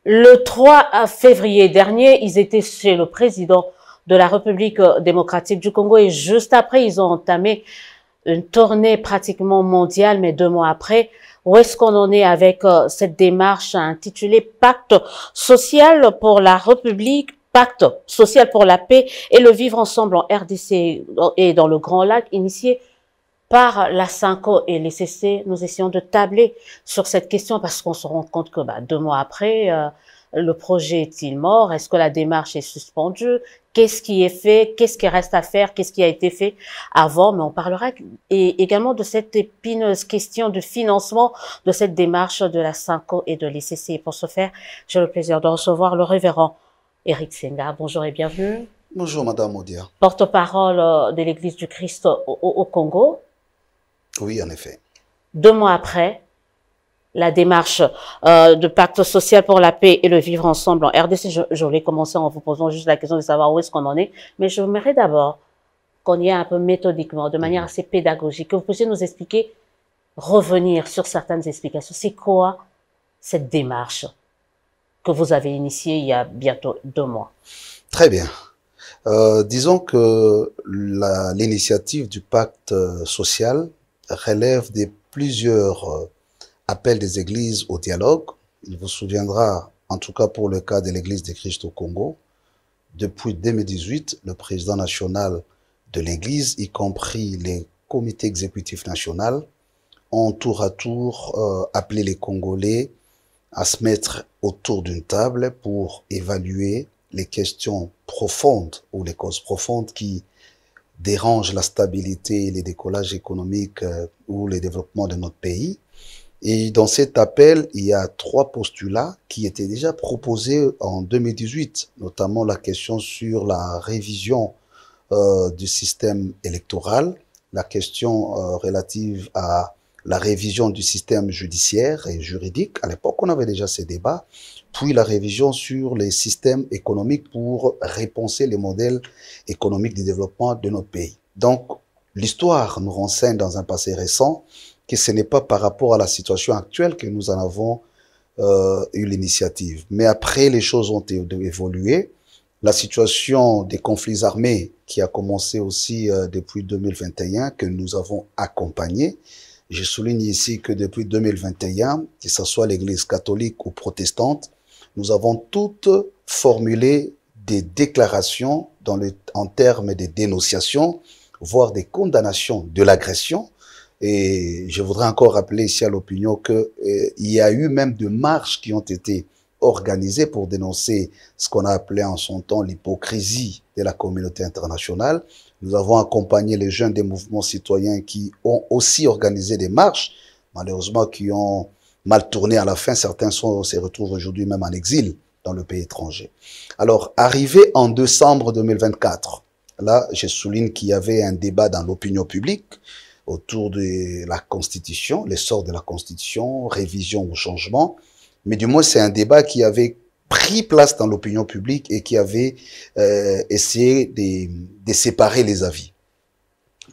Le 3 février dernier, ils étaient chez le président de la République démocratique du Congo et juste après, ils ont entamé une tournée pratiquement mondiale, mais 2 mois après, où est-ce qu'on en est avec cette démarche intitulée Pacte social pour la République, Pacte social pour la paix et le vivre ensemble en RDC et dans le Grand Lac, initié par la SYNCO et les CC. Nous essayons de tabler sur cette question parce qu'on se rend compte que 2 mois après, le projet est-il mort? Est-ce que la démarche est suspendue? Qu'est-ce qui est fait? Qu'est-ce qui reste à faire? Qu'est-ce qui a été fait avant? Mais on parlera également de cette épineuse question de financement de cette démarche de la SYNCO et de l'ICC. Et pour ce faire, j'ai le plaisir de recevoir le révérend Éric Senga. Bonjour et bienvenue. Bonjour Madame Odia. Porte-parole de l'Église du Christ au Congo. Oui, en effet. 2 mois après, la démarche de pacte social pour la paix et le vivre ensemble en RDC, je voulais commencer en vous posant juste la question de savoir où est-ce qu'on en est, mais je voudrais d'abord qu'on y ait un peu méthodiquement, de manière assez pédagogique, que vous puissiez nous expliquer, revenir sur certaines explications. C'est quoi cette démarche que vous avez initiée il y a bientôt 2 mois? Très bien. Disons que l'initiative du pacte social relève de plusieurs appels des églises au dialogue. Il vous souviendra, en tout cas pour le cas de l'Église de Christ au Congo, depuis 2018, le président national de l'Église, y compris les comités exécutifs nationaux, ont tour à tour appelé les Congolais à se mettre autour d'une table pour évaluer les questions profondes ou les causes profondes qui dérange la stabilité, les décollages économiques ou le développement de notre pays. Et dans cet appel, il y a 3 postulats qui étaient déjà proposés en 2018, notamment la question sur la révision du système électoral, la question relative à la révision du système judiciaire et juridique. À l'époque, on avait déjà ces débats. Puis la révision sur les systèmes économiques pour repenser les modèles économiques de développement de notre pays. Donc, l'histoire nous renseigne dans un passé récent que ce n'est pas par rapport à la situation actuelle que nous en avons eu l'initiative. Mais après, les choses ont évolué. La situation des conflits armés qui a commencé aussi depuis 2021, que nous avons accompagné. Je souligne ici que depuis 2021, que ce soit l'Église catholique ou protestante, nous avons toutes formulé des déclarations en termes de dénonciation, voire des condamnations de l'agression. Et je voudrais encore rappeler ici à l'opinion qu'il y a eu même des marches qui ont été organisées pour dénoncer ce qu'on a appelé en son temps l'hypocrisie de la communauté internationale. Nous avons accompagné les jeunes des mouvements citoyens qui ont aussi organisé des marches, malheureusement qui ont mal tourné à la fin. Certains se retrouvent aujourd'hui même en exil dans le pays étranger. Alors, arrivé en décembre 2024, là, je souligne qu'il y avait un débat dans l'opinion publique autour de la Constitution, l'essor de la Constitution, révision ou changement. Mais du moins, c'est un débat qui avait pris place dans l'opinion publique et qui avait essayé de séparer les avis.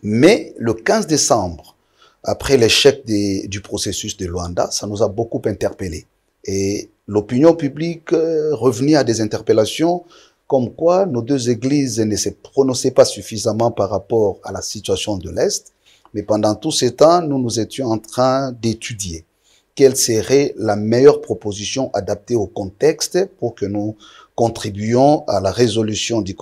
Mais le 15 décembre, après l'échec du processus de Luanda, ça nous a beaucoup interpellés. Et l'opinion publique revenait à des interpellations comme quoi nos 2 églises ne se prononçaient pas suffisamment par rapport à la situation de l'Est. Mais pendant tout ce temps, nous étions en train d'étudier quelle serait la meilleure proposition adaptée au contexte pour que nous contribuions à la résolution de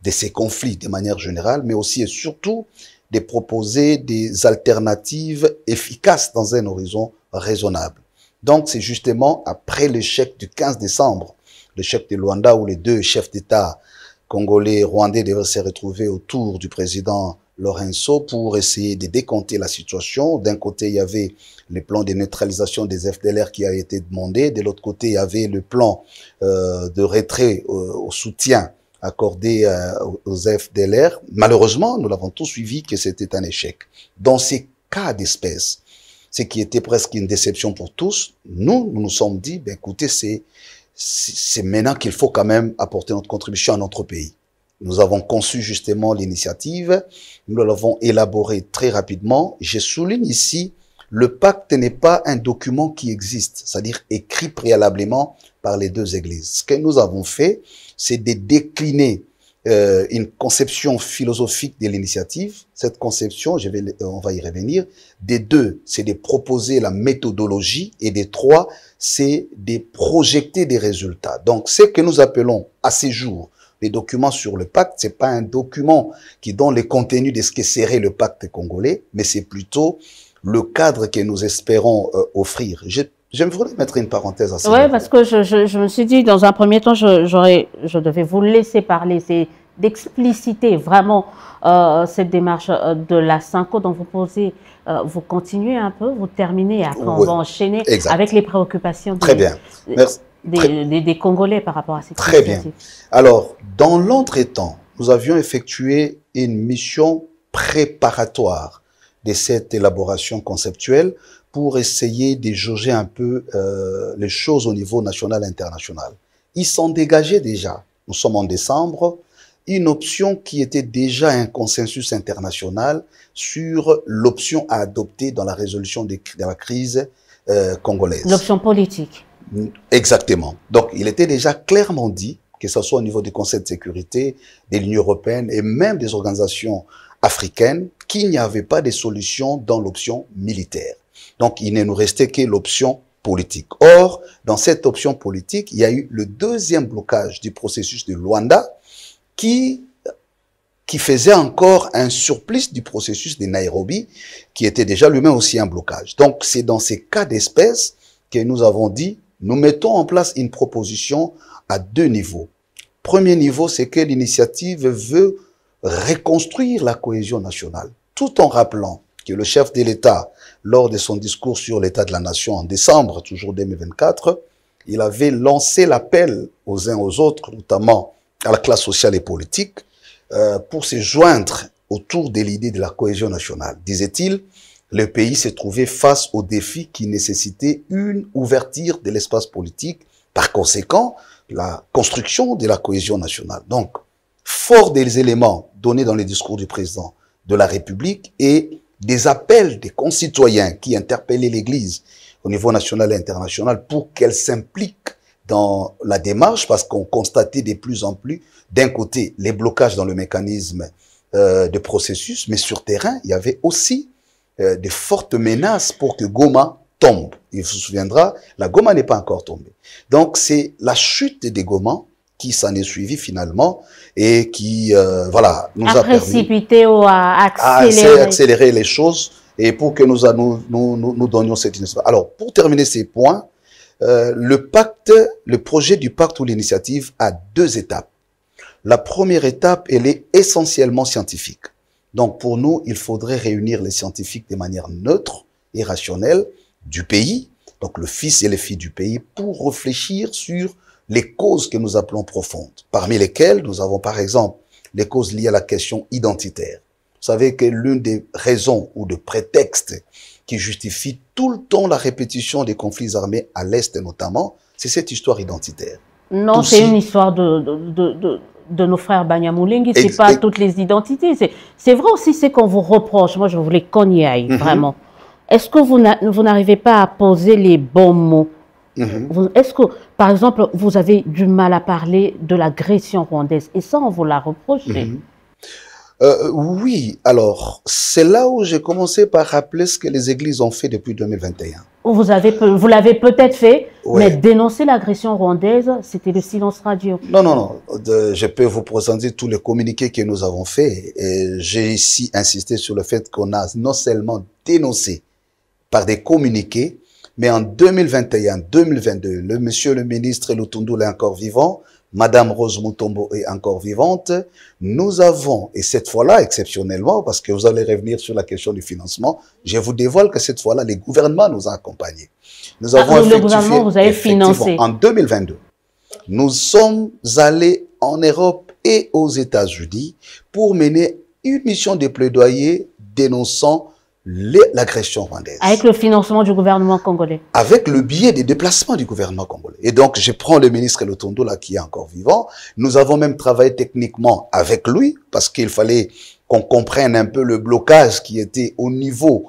ces conflits de manière générale, mais aussi et surtout de proposer des alternatives efficaces dans un horizon raisonnable. Donc, c'est justement après l'échec du 15 décembre, l'échec de Luanda où les 2 chefs d'État congolais et rwandais devaient se retrouver autour du président Lorenzo pour essayer de décompter la situation. D'un côté, il y avait le plan de neutralisation des FDLR qui a été demandé. De l'autre côté, il y avait le plan de retrait au soutien accordé aux FDLR. Malheureusement, nous l'avons tous suivi que c'était un échec. Dans ces cas d'espèce, ce qui était presque une déception pour tous, nous nous sommes dit, écoutez, c'est maintenant qu'il faut quand même apporter notre contribution à notre pays. Nous avons conçu justement l'initiative, nous l'avons élaborée très rapidement. Je souligne ici Le pacte n'est pas un document qui existe, c'est-à-dire écrit préalablement par les deux églises. Ce que nous avons fait, c'est de décliner une conception philosophique de l'initiative. Cette conception, on va y revenir. Des deux, c'est de proposer la méthodologie, et des trois, c'est de projeter des résultats. Donc, ce que nous appelons à ces jours les documents sur le pacte, c'est pas un document qui donne le contenu de ce que serait le pacte congolais, mais c'est plutôt le cadre que nous espérons offrir. J'aimerais mettre une parenthèse à ça. Oui, parce que je me suis dit, dans un premier temps, je devais vous laisser parler, c'est d'expliciter vraiment cette démarche de la Synco dont vous posez, vous continuez un peu, vous terminez, après on va enchaîner avec les préoccupations Très bien. Merci. Des Congolais par rapport à cette Très bien. Alors, dans l'entretemps, nous avions effectué une mission préparatoire de cette élaboration conceptuelle pour essayer de jauger un peu les choses au niveau national et international. Ils sont dégagés déjà, nous sommes en décembre, une option qui était déjà un consensus international sur l'option à adopter dans la résolution de la crise congolaise. L'option politique. Exactement. Donc, il était déjà clairement dit, que ce soit au niveau du Conseil de sécurité, de l'Union européenne et même des organisations africaines, qu'il n'y avait pas de solution dans l'option militaire. Donc, il ne nous restait que l'option politique. Or, dans cette option politique, il y a eu le deuxième blocage du processus de Luanda qui faisait encore un surplus du processus de Nairobi, qui était déjà lui-même aussi un blocage. Donc, c'est dans ces cas d'espèce que nous avons dit, nous mettons en place une proposition à deux niveaux. Premier niveau, c'est que l'initiative veut reconstruire la cohésion nationale, tout en rappelant que le chef de l'État, lors de son discours sur l'état de la nation en décembre, toujours 2024, il avait lancé l'appel aux uns aux autres, notamment à la classe sociale et politique, pour se joindre autour de l'idée de la cohésion nationale. Disait-il, le pays s'est trouvé face aux défis qui nécessitaient une ouverture de l'espace politique, par conséquent, la construction de la cohésion nationale. Donc, fort des éléments donnés dans les discours du président de la République et des appels des concitoyens qui interpellaient l'Église au niveau national et international pour qu'elle s'implique dans la démarche, parce qu'on constatait de plus en plus, d'un côté, les blocages dans le mécanisme de processus, mais sur terrain, il y avait aussi de fortes menaces pour que Goma tombe. Il se souviendra, la Goma n'est pas encore tombée. Donc, c'est la chute des Goma qui s'en est suivie finalement et qui, voilà, nous a permis précipité ou à accélérer les choses et pour que nous donnions cette initiative. Alors, pour terminer ces points, le projet du pacte ou l'initiative a deux étapes. La première étape, elle est essentiellement scientifique. Donc, pour nous, il faudrait réunir les scientifiques de manière neutre et rationnelle du pays, donc le fils et les filles du pays, pour réfléchir sur les causes que nous appelons profondes, parmi lesquelles nous avons par exemple les causes liées à la question identitaire. Vous savez que l'une des raisons ou de prétextes qui justifie tout le temps la répétition des conflits armés à l'Est notamment, c'est cette histoire identitaire. Non, c'est une histoire de nos frères Banyamulenge, c'est pas toutes les identités. C'est vrai aussi, c'est qu'on vous reproche. Moi, je voulais qu'on y aille, vraiment. Est-ce que vous n'arrivez pas à poser les bons mots? Est-ce que, par exemple, vous avez du mal à parler de l'agression rwandaise? Et ça, on vous l'a reproché. Oui, alors, c'est là où j'ai commencé par rappeler ce que les églises ont fait depuis 2021. Vous l'avez peut-être fait, mais dénoncer l'agression rwandaise, c'était le silence radio. Non, non, non. Je peux vous présenter tous les communiqués que nous avons faits. J'ai ici insisté sur le fait qu'on a non seulement dénoncé par des communiqués, mais en 2021, 2022, monsieur le ministre Lutundu est encore vivant, Madame Rose Mutombo est encore vivante. Nous avons, et cette fois-là, exceptionnellement, parce que vous allez revenir sur la question du financement, je vous dévoile que cette fois-là, les gouvernements nous ont accompagnés. Nous avons le gouvernement vous avez financé. En 2022, nous sommes allés en Europe et aux États-Unis pour mener une mission de plaidoyer dénonçant l'agression rwandaise. Avec le financement du gouvernement congolais. Avec le biais des déplacements du gouvernement congolais. Et donc, je prends le ministre Lutundu là qui est encore vivant. Nous avons même travaillé techniquement avec lui parce qu'il fallait qu'on comprenne un peu le blocage qui était au niveau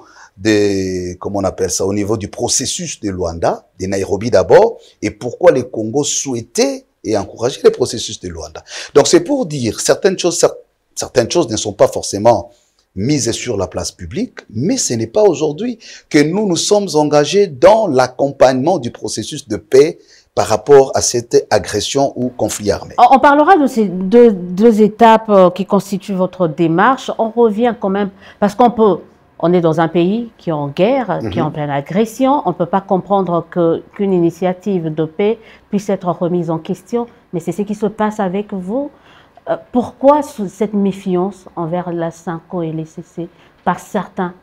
comment on appelle ça, au niveau du processus de Luanda, de Nairobi d'abord, et pourquoi le Congo souhaitait et encourageait le processus de Luanda. Donc c'est pour dire, certaines choses ne sont pas forcément mises sur la place publique, mais ce n'est pas aujourd'hui que nous nous sommes engagés dans l'accompagnement du processus de paix par rapport à cette agression ou conflit armé. On parlera de ces deux étapes qui constituent votre démarche. On revient quand même, parce on est dans un pays qui est en guerre, qui est en pleine agression. On ne peut pas comprendre qu'une initiative de paix puisse être remise en question, mais c'est ce qui se passe avec vous. Pourquoi cette méfiance envers la SYNCO et les CC par certains?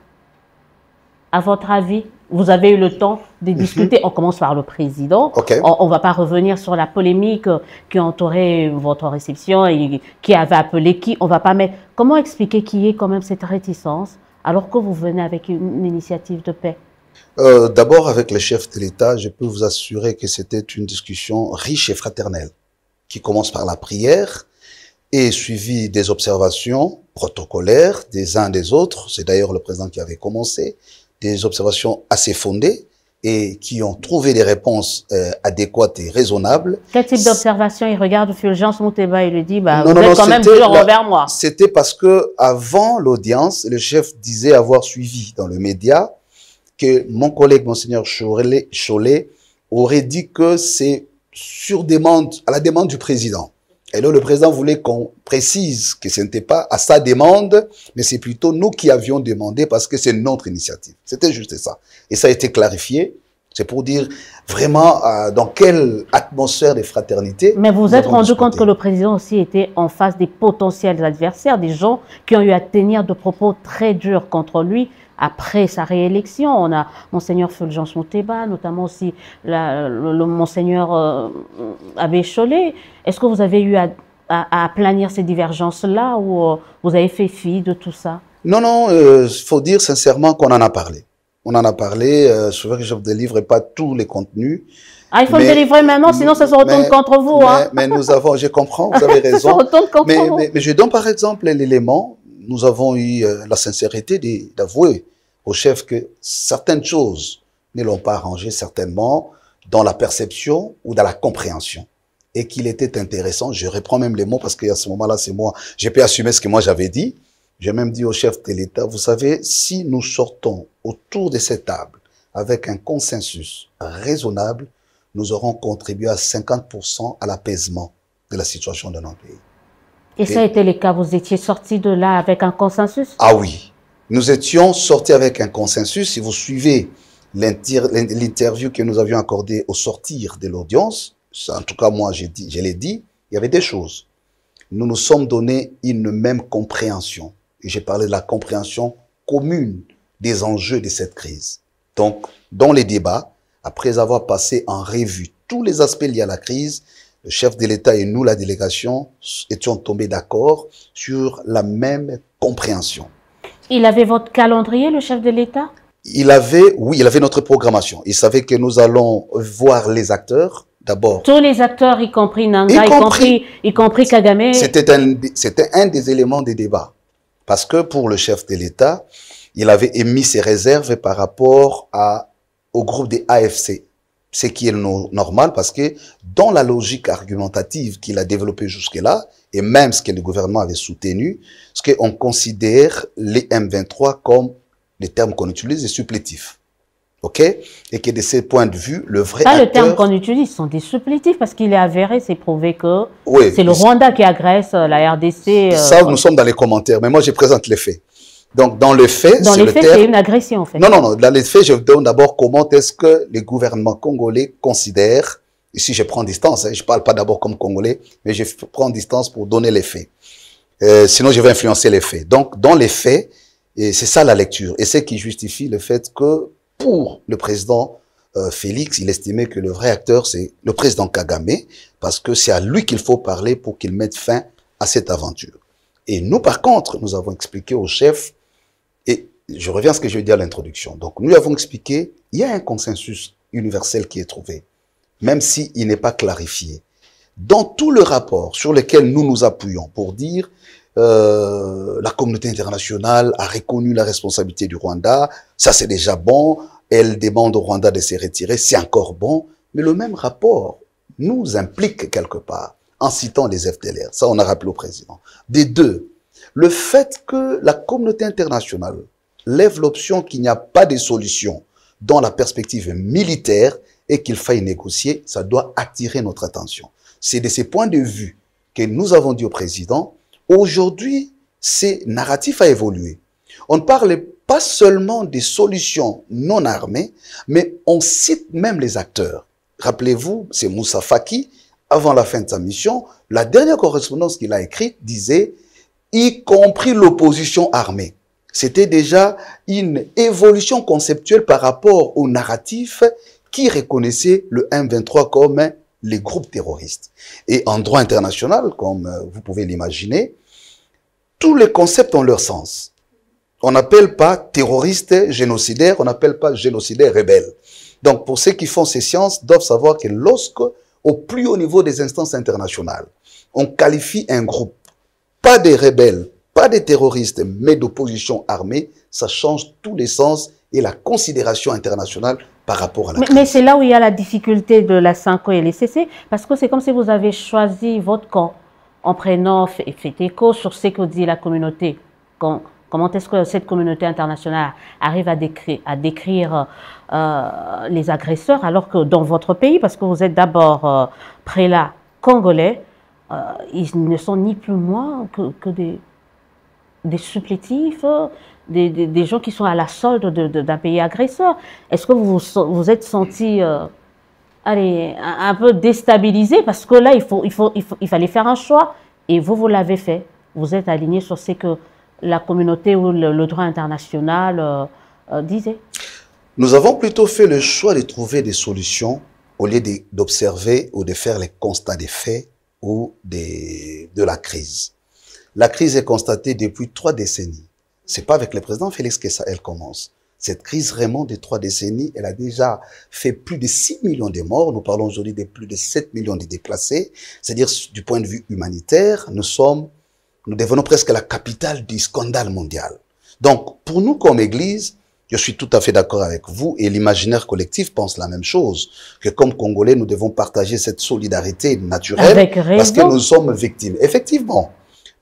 À votre avis, vous avez eu le temps de discuter. On commence par le président. Okay. On ne va pas revenir sur la polémique qui a entouré votre réception et qui avait appelé qui. On va pas mettre. Comment expliquer qu'il y ait quand même cette réticence alors que vous venez avec une initiative de paix? D'abord, avec le chef de l'État, je peux vous assurer que c'était une discussion riche et fraternelle qui commence par la prière et suivi des observations protocolaires des uns des autres. C'est d'ailleurs le président qui avait commencé, des observations assez fondées et qui ont trouvé des réponses adéquates et raisonnables. Quel type d'observation? Il regarde Fulgence Mouteba et lui dit vous êtes quand même dur envers moi. C'était parce que avant l'audience, le chef disait avoir suivi dans le média que mon collègue, monseigneur Cholet, aurait dit que c'est sur demande, à la demande du président. Et là, le président voulait qu'on précise que ce n'était pas à sa demande, mais c'est plutôt nous qui avions demandé parce que c'est notre initiative. C'était juste ça. Et ça a été clarifié. C'est pour dire vraiment dans quelle atmosphère de fraternité. Mais vous vous êtes rendu compte que le président aussi était en face des potentiels adversaires, des gens qui ont eu à tenir de propos très durs contre lui après sa réélection. On a monseigneur Fulgence Mouteba, notamment aussi le monseigneur Abbé Cholet. Est-ce que vous avez eu à aplanir ces divergences-là ou vous avez fait fi de tout ça? Non, non, il faut dire sincèrement qu'on en a parlé. On en a parlé, c'est vrai que je ne délivre pas tous les contenus. Ah, il faut le délivrer maintenant, sinon ça se retourne contre vous. Mais nous avons, je comprends, vous avez raison. Ça se retourne contre vous. Mais je donne par exemple l'élément, nous avons eu la sincérité d'avouer au chef que certaines choses ne l'ont pas arrangé certainement dans la perception ou dans la compréhension. Et qu'il était intéressant, je reprends même les mots parce qu'à ce moment-là, c'est moi, j'ai pu assumer ce que moi j'avais dit. J'ai même dit au chef de l'État, vous savez, si nous sortons autour de cette table avec un consensus raisonnable, nous aurons contribué à 50% à l'apaisement de la situation de notre pays. Et ça a été le cas, vous étiez sortis de là avec un consensus? Ah oui, nous étions sortis avec un consensus. Si vous suivez l'interview que nous avions accordée au sortir de l'audience, en tout cas moi je l'ai dit, il y avait des choses. Nous nous sommes donné une même compréhension. Et j'ai parlé de la compréhension commune des enjeux de cette crise. Donc, dans les débats, après avoir passé en revue tous les aspects liés à la crise, le chef de l'État et nous, la délégation, étions tombés d'accord sur la même compréhension. Il avait votre calendrier, le chef de l'État? Oui, il avait notre programmation. Il savait que nous allons voir les acteurs. D'abord. Tous les acteurs, y compris Nanga, y compris Kagame. C'était un des éléments des débats. Parce que pour le chef de l'État, il avait émis ses réserves par rapport au groupe des AFC. Ce qui est normal parce que dans la logique argumentative qu'il a développée jusque-là, et même ce que le gouvernement avait soutenu, ce qu'on considère les M23 comme, les termes qu'on utilise, des supplétifs. OK? Et que de ce point de vue, le vrai acteur... le terme qu'on utilise sont des supplétifs parce qu'il est avéré, c'est prouvé que oui, c'est le Rwanda qui agresse la RDC. Ça, nous sommes dans les commentaires, mais moi, je présente les faits. Donc, dans le fait, c'est une agression, en fait. Non, non, non. Dans les faits, je vous donne d'abord comment est-ce que le gouvernement congolais considère, ici je prends distance, hein, je ne parle pas d'abord comme Congolais, mais je prends distance pour donner les faits. Sinon, je vais influencer les faits. Donc, dans les faits, c'est ça la lecture. Et c'est qui justifie le fait que pour le président Félix, il estimait que le vrai acteur, c'est le président Kagame, parce que c'est à lui qu'il faut parler pour qu'il mette fin à cette aventure. Et nous, par contre, nous avons expliqué au chef, et je reviens à ce que je dis à l'introduction. Donc, nous avons expliqué, il y a un consensus universel qui est trouvé, même s'il n'est pas clarifié. Dans tout le rapport sur lequel nous nous appuyons pour dire la communauté internationale a reconnu la responsabilité du Rwanda, ça c'est déjà bon, elle demande au Rwanda de se retirer, c'est encore bon, mais le même rapport nous implique quelque part, en citant les FDLR, ça on a rappelé au président. Des deux, le fait que la communauté internationale lève l'option qu'il n'y a pas de solution dans la perspective militaire et qu'il faille négocier, ça doit attirer notre attention. C'est de ces points de vue que nous avons dit au président, aujourd'hui, ces narratifs a évolué. On ne parle pas seulement des solutions non armées, mais on cite même les acteurs. Rappelez-vous, c'est Moussa Faki, avant la fin de sa mission, la dernière correspondance qu'il a écrite disait, y compris l'opposition armée. C'était déjà une évolution conceptuelle par rapport au narratif qui reconnaissait le M23 comme les groupes terroristes. Et en droit international, comme vous pouvez l'imaginer, tous les concepts ont leur sens. On n'appelle pas terroriste génocidaire, on n'appelle pas génocidaire rebelle. Donc pour ceux qui font ces sciences, doivent savoir que lorsque, au plus haut niveau des instances internationales, on qualifie un groupe, pas des rebelles, pas des terroristes, mais d'opposition armée, ça change tous les sens et la considération internationale par rapport à la crise. Mais c'est là où il y a la difficulté de la SANCO et l'ECC, parce que c'est comme si vous avez choisi votre camp en prenant fait écho sur ce que dit la communauté. Comment est-ce que cette communauté internationale arrive à décrire les agresseurs, alors que dans votre pays, parce que vous êtes d'abord prélat congolais, ils ne sont ni plus moins que des supplétifs, des gens qui sont à la solde d'un pays agresseur. Est-ce que vous vous êtes senti un peu déstabilisé, parce que là, il fallait faire un choix, et vous l'avez fait. Vous êtes aligné sur ce que la communauté ou le droit international disait. Nous avons plutôt fait le choix de trouver des solutions au lieu d'observer ou de faire les constats des faits ou de la crise. La crise est constatée depuis 3 décennies. C'est pas avec le président Félix que elle commence. Cette crise remonte de 3 décennies. Elle a déjà fait plus de 6 millions de morts. Nous parlons aujourd'hui de plus de 7 millions de déplacés. C'est-à-dire, du point de vue humanitaire, nous devenons presque la capitale du scandale mondial. Donc, pour nous comme Église, je suis tout à fait d'accord avec vous, et l'imaginaire collectif pense la même chose, que comme Congolais, nous devons partager cette solidarité naturelle parce que nous sommes victimes. Effectivement.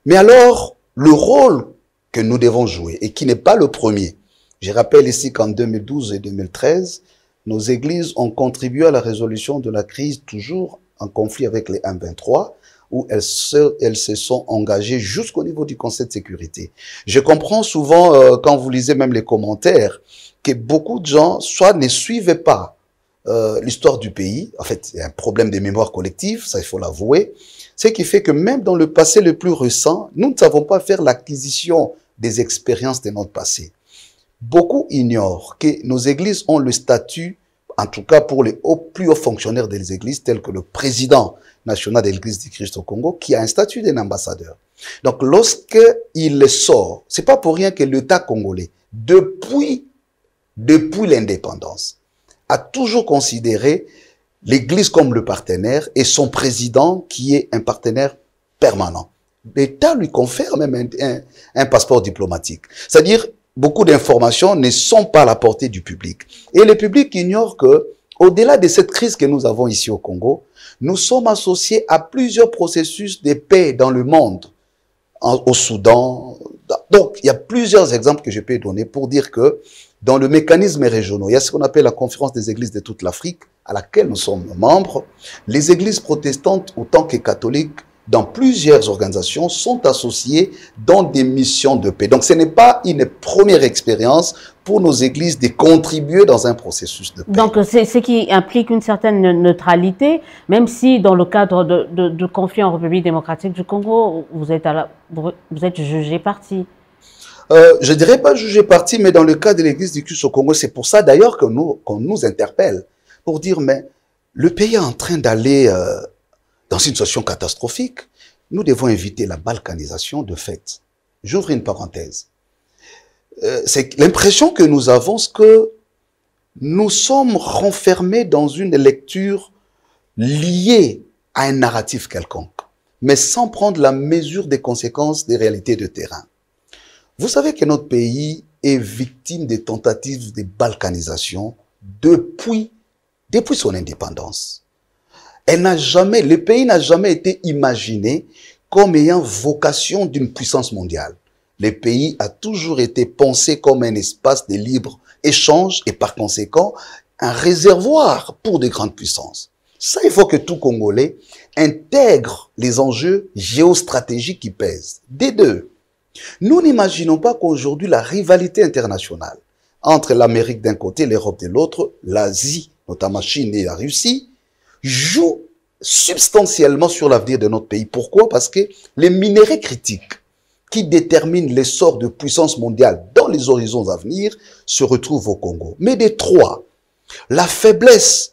Mais alors, le rôle que nous devons jouer, et qui n'est pas le premier, je rappelle ici qu'en 2012 et 2013, nos églises ont contribué à la résolution de la crise, toujours en conflit avec les M23, où elles se sont engagées jusqu'au niveau du Conseil de sécurité. Je comprends souvent, quand vous lisez même les commentaires, que beaucoup de gens, soit ne suivaient pas l'histoire du pays, en fait, il y a un problème de mémoire collective, ça il faut l'avouer, ce qui fait que même dans le passé le plus récent, nous ne savons pas faire l'acquisition des expériences de notre passé. Beaucoup ignorent que nos églises ont le statut, en tout cas pour les plus hauts fonctionnaires des églises, tels que le président national de l'Église du Christ au Congo, qui a un statut d'un ambassadeur. Donc, lorsqu'il sort, c'est pas pour rien que l'État congolais, depuis l'indépendance, a toujours considéré l'Église comme le partenaire et son président qui est un partenaire permanent. L'État lui confère même un passeport diplomatique. C'est-à-dire, beaucoup d'informations ne sont pas à la portée du public. Et le public ignore que, au-delà de cette crise que nous avons ici au Congo, nous sommes associés à plusieurs processus de paix dans le monde, au Soudan. Donc, il y a plusieurs exemples que je peux donner pour dire que dans le mécanisme régional, il y a ce qu'on appelle la conférence des églises de toute l'Afrique, à laquelle nous sommes membres. Les églises protestantes, autant que catholiques, dans plusieurs organisations, sont associées dans des missions de paix. Donc, ce n'est pas une première expérience pour nos églises de contribuer dans un processus de paix. Donc, c'est ce qui implique une certaine neutralité, même si dans le cadre de conflits en République démocratique du Congo, vous êtes jugé parti. Je dirais pas jugé parti, mais dans le cas de l'église du Christ au Congo, c'est pour ça d'ailleurs qu'on nous interpelle, pour dire, mais le pays est en train d'aller dans une situation catastrophique. Nous devons éviter la balkanisation de fait. J'ouvre une parenthèse. C'est l'impression que nous avons, c'est que nous sommes renfermés dans une lecture liée à un narratif quelconque. mais sans prendre la mesure des conséquences des réalités de terrain. Vous savez que notre pays est victime des tentatives de balkanisation depuis son indépendance. Le pays n'a jamais été imaginé comme ayant vocation d'une puissance mondiale. Le pays a toujours été pensé comme un espace de libre échange et par conséquent un réservoir pour de grandes puissances. Ça, il faut que tout Congolais intègre les enjeux géostratégiques qui pèsent. Des deux, nous n'imaginons pas qu'aujourd'hui la rivalité internationale entre l'Amérique d'un côté, l'Europe de l'autre, l'Asie, notamment Chine et la Russie, joue substantiellement sur l'avenir de notre pays. Pourquoi? Parce que les minéraux critiques qui déterminent l'essor de puissance mondiale dans les horizons à venir se retrouvent au Congo. Mais des trois, la faiblesse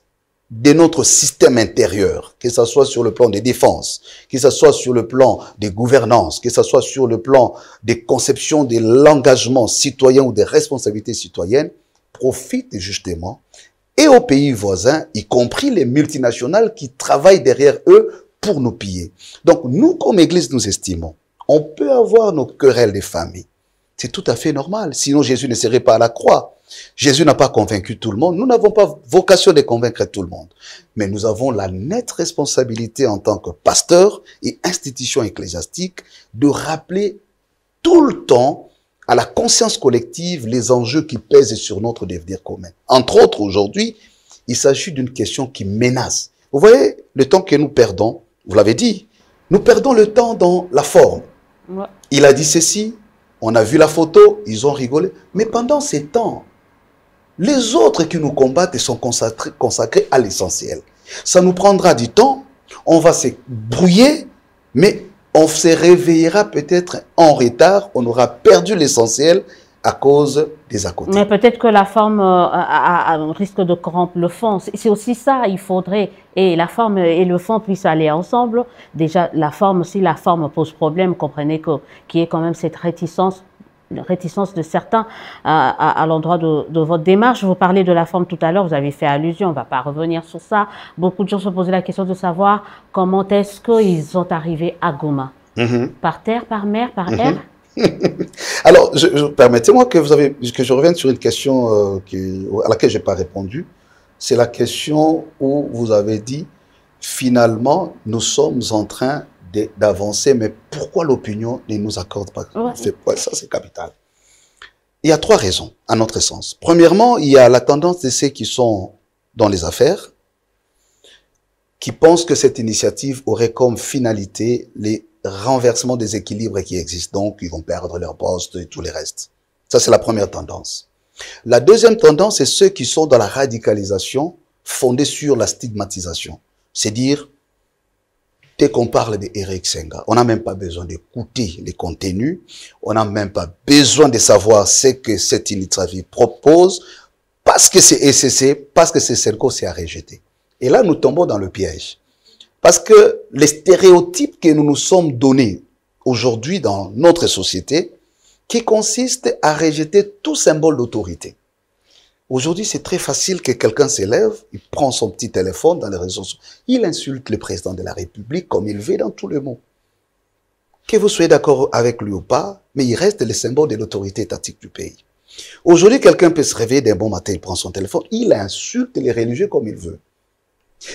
de notre système intérieur, que ce soit sur le plan des défenses, que ce soit sur le plan des gouvernances, que ce soit sur le plan des conceptions de l'engagement citoyen ou des responsabilités citoyennes, profite justement et aux pays voisins, y compris les multinationales qui travaillent derrière eux pour nous piller. Donc nous, comme Église, nous estimons, on peut avoir nos querelles des familles. C'est tout à fait normal, sinon Jésus ne serait pas à la croix. Jésus n'a pas convaincu tout le monde. Nous n'avons pas vocation de convaincre tout le monde. Mais nous avons la nette responsabilité en tant que pasteur et institution ecclésiastique de rappeler tout le temps à la conscience collective les enjeux qui pèsent sur notre devenir commun. Entre autres, aujourd'hui, il s'agit d'une question qui menace. Vous voyez, le temps que nous perdons, vous l'avez dit, nous perdons le temps dans la forme. Ouais. Il a dit ceci, on a vu la photo, ils ont rigolé. Mais pendant ces temps, les autres qui nous combattent sont consacrés à l'essentiel. Ça nous prendra du temps, on va se brouiller, mais on se réveillera peut-être en retard, on aura perdu l'essentiel à cause des à côté. Mais peut-être que la forme risque de corrompre le fond. C'est aussi ça, il faudrait, et la forme et le fond puissent aller ensemble. Déjà, la forme, si la forme pose problème, comprenez qu'il y ait quand même cette réticence de certains à l'endroit de votre démarche. Vous parlez de la forme tout à l'heure, vous avez fait allusion, on ne va pas revenir sur ça. Beaucoup de gens se posaient la question de savoir comment est-ce qu'ils sont arrivés à Goma. Par terre, par mer, par air? Alors, permettez-moi que je revienne sur une question à laquelle je n'ai pas répondu. C'est la question où vous avez dit, finalement, nous sommes en train d'avancer, mais pourquoi l'opinion ne nous accorde pas? Ouais, ça, c'est capital. Il y a trois raisons, à notre sens. Premièrement, il y a la tendance de ceux qui sont dans les affaires, qui pensent que cette initiative aurait comme finalité les renversements des équilibres qui existent. Donc, ils vont perdre leur poste et tout le reste. Ça, c'est la première tendance. La deuxième tendance, c'est ceux qui sont dans la radicalisation fondée sur la stigmatisation. C'est dire, dès qu'on parle d'Eric Senga, on n'a même pas besoin d'écouter les contenus, on n'a même pas besoin de savoir ce que cette initiative propose, parce que c'est ECC, parce que c'est Senko, c'est à rejeter. Et là, nous tombons dans le piège. Parce que les stéréotypes que nous nous sommes donnés aujourd'hui dans notre société, qui consistent à rejeter tout symbole d'autorité. Aujourd'hui, c'est très facile que quelqu'un s'élève, il prend son petit téléphone dans les réseaux sociaux, il insulte le président de la République comme il veut dans tout le monde. Que vous soyez d'accord avec lui ou pas, mais il reste le symbole de l'autorité étatique du pays. Aujourd'hui, quelqu'un peut se réveiller d'un bon matin, il prend son téléphone, il insulte les religieux comme il veut.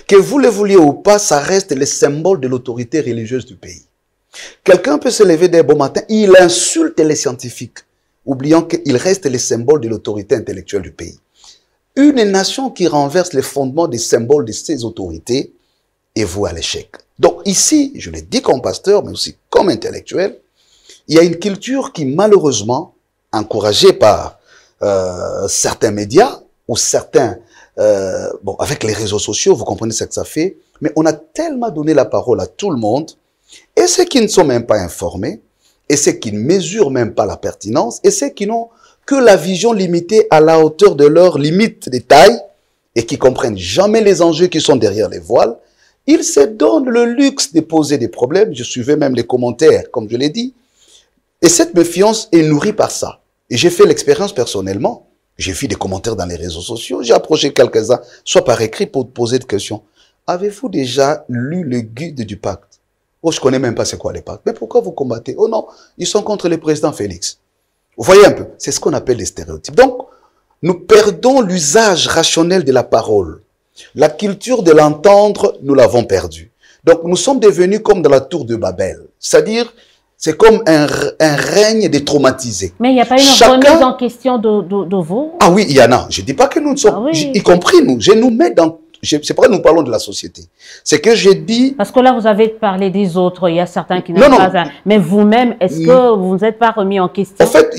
Que vous le vouliez ou pas, ça reste le symbole de l'autorité religieuse du pays. Quelqu'un peut se lever d'un bon matin, il insulte les scientifiques, oubliant qu'il reste le symbole de l'autorité intellectuelle du pays. Une nation qui renverse les fondements des symboles de ses autorités est vouée à l'échec. Donc ici, je le dis comme pasteur, mais aussi comme intellectuel, il y a une culture qui malheureusement, encouragée par certains médias ou certains, avec les réseaux sociaux, vous comprenez ce que ça fait, mais on a tellement donné la parole à tout le monde, et ceux qui ne sont même pas informés, et ceux qui ne mesurent même pas la pertinence, et ceux qui n'ont que la vision limitée à la hauteur de leurs limites de taille, et qui comprennent jamais les enjeux qui sont derrière les voiles, ils se donnent le luxe de poser des problèmes. Je suivais même les commentaires, comme je l'ai dit, et cette méfiance est nourrie par ça. Et j'ai fait l'expérience personnellement. J'ai vu des commentaires dans les réseaux sociaux, j'ai approché quelques-uns, soit par écrit pour poser des questions. Avez-vous déjà lu le guide du pacte? Oh, je connais même pas c'est quoi les pactes. Mais pourquoi vous combattez? Oh non, ils sont contre le président Félix. Vous voyez un peu, c'est ce qu'on appelle les stéréotypes. Donc, nous perdons l'usage rationnel de la parole. La culture de l'entendre, nous l'avons perdue. Donc, nous sommes devenus comme dans la tour de Babel. C'est-à-dire, c'est comme un règne des traumatisés. Mais il n'y a pas une remise en question de vous? Ah oui, il y en a. Je ne dis pas que nous ne sommes, y compris nous. Je nous mets dans... C'est pourquoi nous parlons de la société. C'est que j'ai dit... Parce que là, vous avez parlé des autres. Il y a certains qui n'ont pas... Mais vous-même, est-ce que vous ne vous êtes pas remis en question? En fait,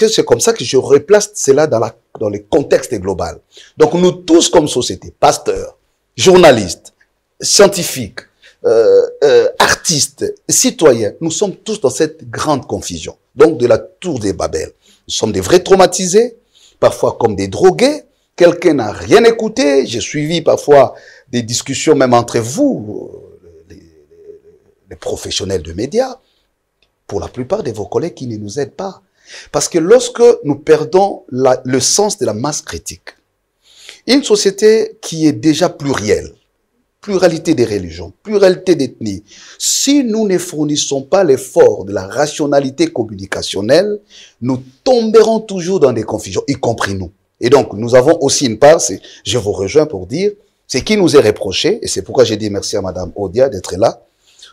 c'est comme ça que je replace cela dans le contexte global. Donc, nous tous comme société, pasteurs, journalistes, scientifiques, artistes, citoyens, nous sommes tous dans cette grande confusion. Donc, de la tour des Babel. Nous sommes des vrais traumatisés, parfois comme des drogués. Quelqu'un n'a rien écouté. J'ai suivi parfois des discussions même entre vous, les professionnels de médias, pour la plupart de vos collègues qui ne nous aident pas. Parce que lorsque nous perdons le sens de la masse critique, une société qui est déjà plurielle, pluralité des religions, pluralité d'ethnies, si nous ne fournissons pas l'effort de la rationalité communicationnelle, nous tomberons toujours dans des confusions, y compris nous. Et donc, nous avons aussi une part, je vous rejoins pour dire, ce qui nous est reproché, et c'est pourquoi j'ai dit merci à Madame Odia d'être là,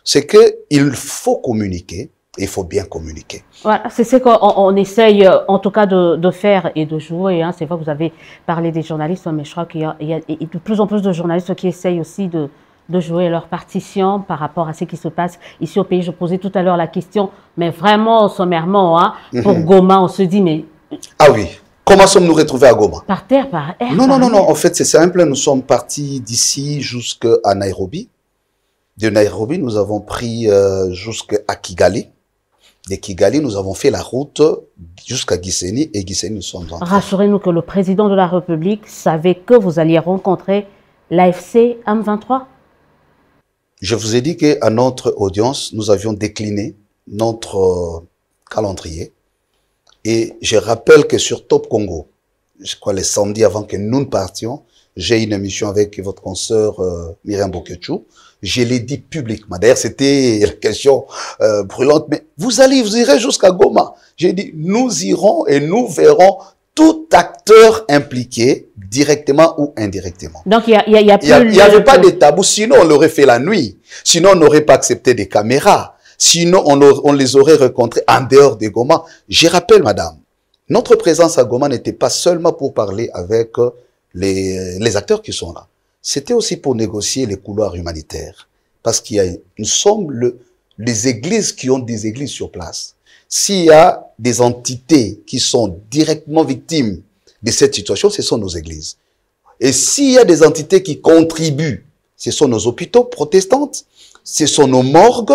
c'est qu'il faut communiquer, et il faut bien communiquer. Voilà, c'est ce qu'on essaye en tout cas de faire et de jouer. Hein. C'est vrai que vous avez parlé des journalistes, mais je crois qu'il y a de plus en plus de journalistes qui essayent aussi de jouer leur partition par rapport à ce qui se passe ici au pays. Je posais tout à l'heure la question, mais vraiment sommairement, hein, pour Goma, on se dit, mais... Ah oui. Comment sommes-nous retrouvés à Goma? Par terre, par air? Non, non. En fait, c'est simple. Nous sommes partis d'ici jusqu'à Nairobi. De Nairobi, nous avons pris jusqu'à Kigali. De Kigali, nous avons fait la route jusqu'à Gisenyi. Et Gisenyi, nous sommes entrés. Rassurez-nous que le président de la République savait que vous alliez rencontrer l'AFC M23? Je vous ai dit qu'à notre audience, nous avions décliné notre calendrier. Et je rappelle que sur Top Congo, je crois les samedis avant que nous ne partions, j'ai une émission avec votre consoeur Myriam Boketchou. Je l'ai dit publiquement. D'ailleurs, c'était la question brûlante. Mais vous irez jusqu'à Goma. J'ai dit, nous irons et nous verrons tout acteur impliqué, directement ou indirectement. Donc, il n'y avait pas de tabou. Sinon, on l'aurait fait la nuit. Sinon, on n'aurait pas accepté des caméras. Sinon, on les aurait rencontrés en dehors de Goma. Je rappelle, madame, notre présence à Goma n'était pas seulement pour parler avec les acteurs qui sont là. C'était aussi pour négocier les couloirs humanitaires. Parce qu'il y a, nous sommes les églises qui ont des églises sur place. S'il y a des entités qui sont directement victimes de cette situation, ce sont nos églises. Et s'il y a des entités qui contribuent, ce sont nos hôpitaux protestantes, ce sont nos morgues,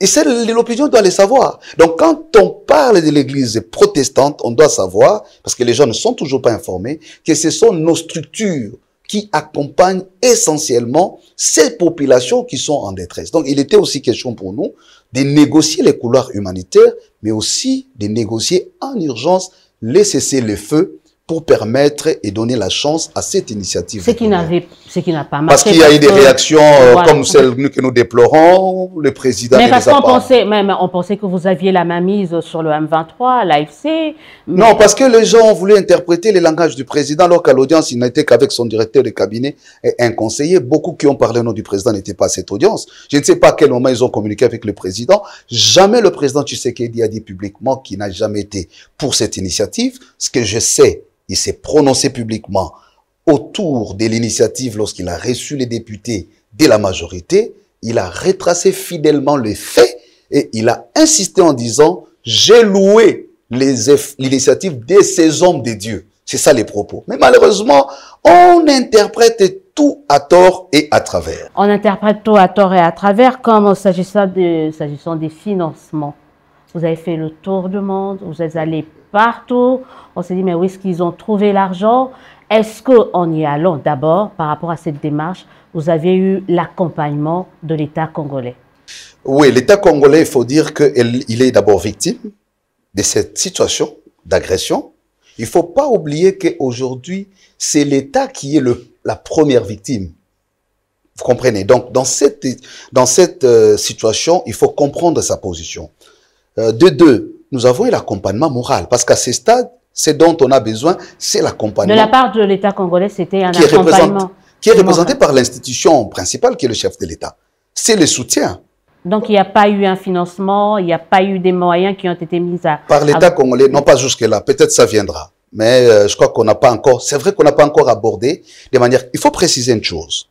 et l'opinion doit les savoir. Donc, quand on parle de l'église protestante, on doit savoir, parce que les gens ne sont toujours pas informés, que ce sont nos structures qui accompagnent essentiellement ces populations qui sont en détresse. Donc, il était aussi question pour nous de négocier les couloirs humanitaires, mais aussi de négocier en urgence les cessez-le-feu pour permettre et donner la chance à cette initiative. Ce qui n'a pas marché. Parce qu'il y a eu des réactions comme celles que nous déplorons, le président... Mais parce qu'on pensait que vous aviez la mainmise sur le M23, l'AFC... Non, parce que les gens ont voulu interpréter le langage du président, alors qu'à l'audience, il n'était qu'avec son directeur de cabinet et un conseiller. Beaucoup qui ont parlé au nom du président n'étaient pas à cette audience. Je ne sais pas à quel moment ils ont communiqué avec le président. Jamais le président Tshisekedi a dit publiquement qu'il n'a jamais été pour cette initiative. Ce que je sais, il s'est prononcé publiquement autour de l'initiative lorsqu'il a reçu les députés de la majorité. Il a retracé fidèlement les faits et il a insisté en disant « J'ai loué l'initiative de ces hommes de Dieu ». C'est ça les propos. Mais malheureusement, on interprète tout à tort et à travers. On interprète tout à tort et à travers, comme s'agissant des financements. Vous avez fait le tour du monde, vous êtes allé partout. On s'est dit, mais où est-ce qu'ils ont trouvé l'argent? Est-ce qu'en y allant d'abord, par rapport à cette démarche, vous avez eu l'accompagnement de l'État congolais? Oui, l'État congolais, il faut dire qu'il est d'abord victime de cette situation d'agression. Il ne faut pas oublier qu'aujourd'hui, c'est l'État qui est la première victime Vous comprenez? Donc, dans cette situation, il faut comprendre sa position. De deux, nous avons eu l'accompagnement moral. Parce qu'à ce stade, ce dont on a besoin, c'est l'accompagnement. De la part de l'État congolais, c'était un accompagnement. Qui est représenté par l'institution principale qui est le chef de l'État. C'est le soutien. Donc, il n'y a pas eu un financement, il n'y a pas eu des moyens qui ont été mis à... Par l'État congolais, non pas jusque-là. Peut-être ça viendra. Mais je crois qu'on n'a pas encore... C'est vrai qu'on n'a pas encore abordé de manière... Il faut préciser une chose.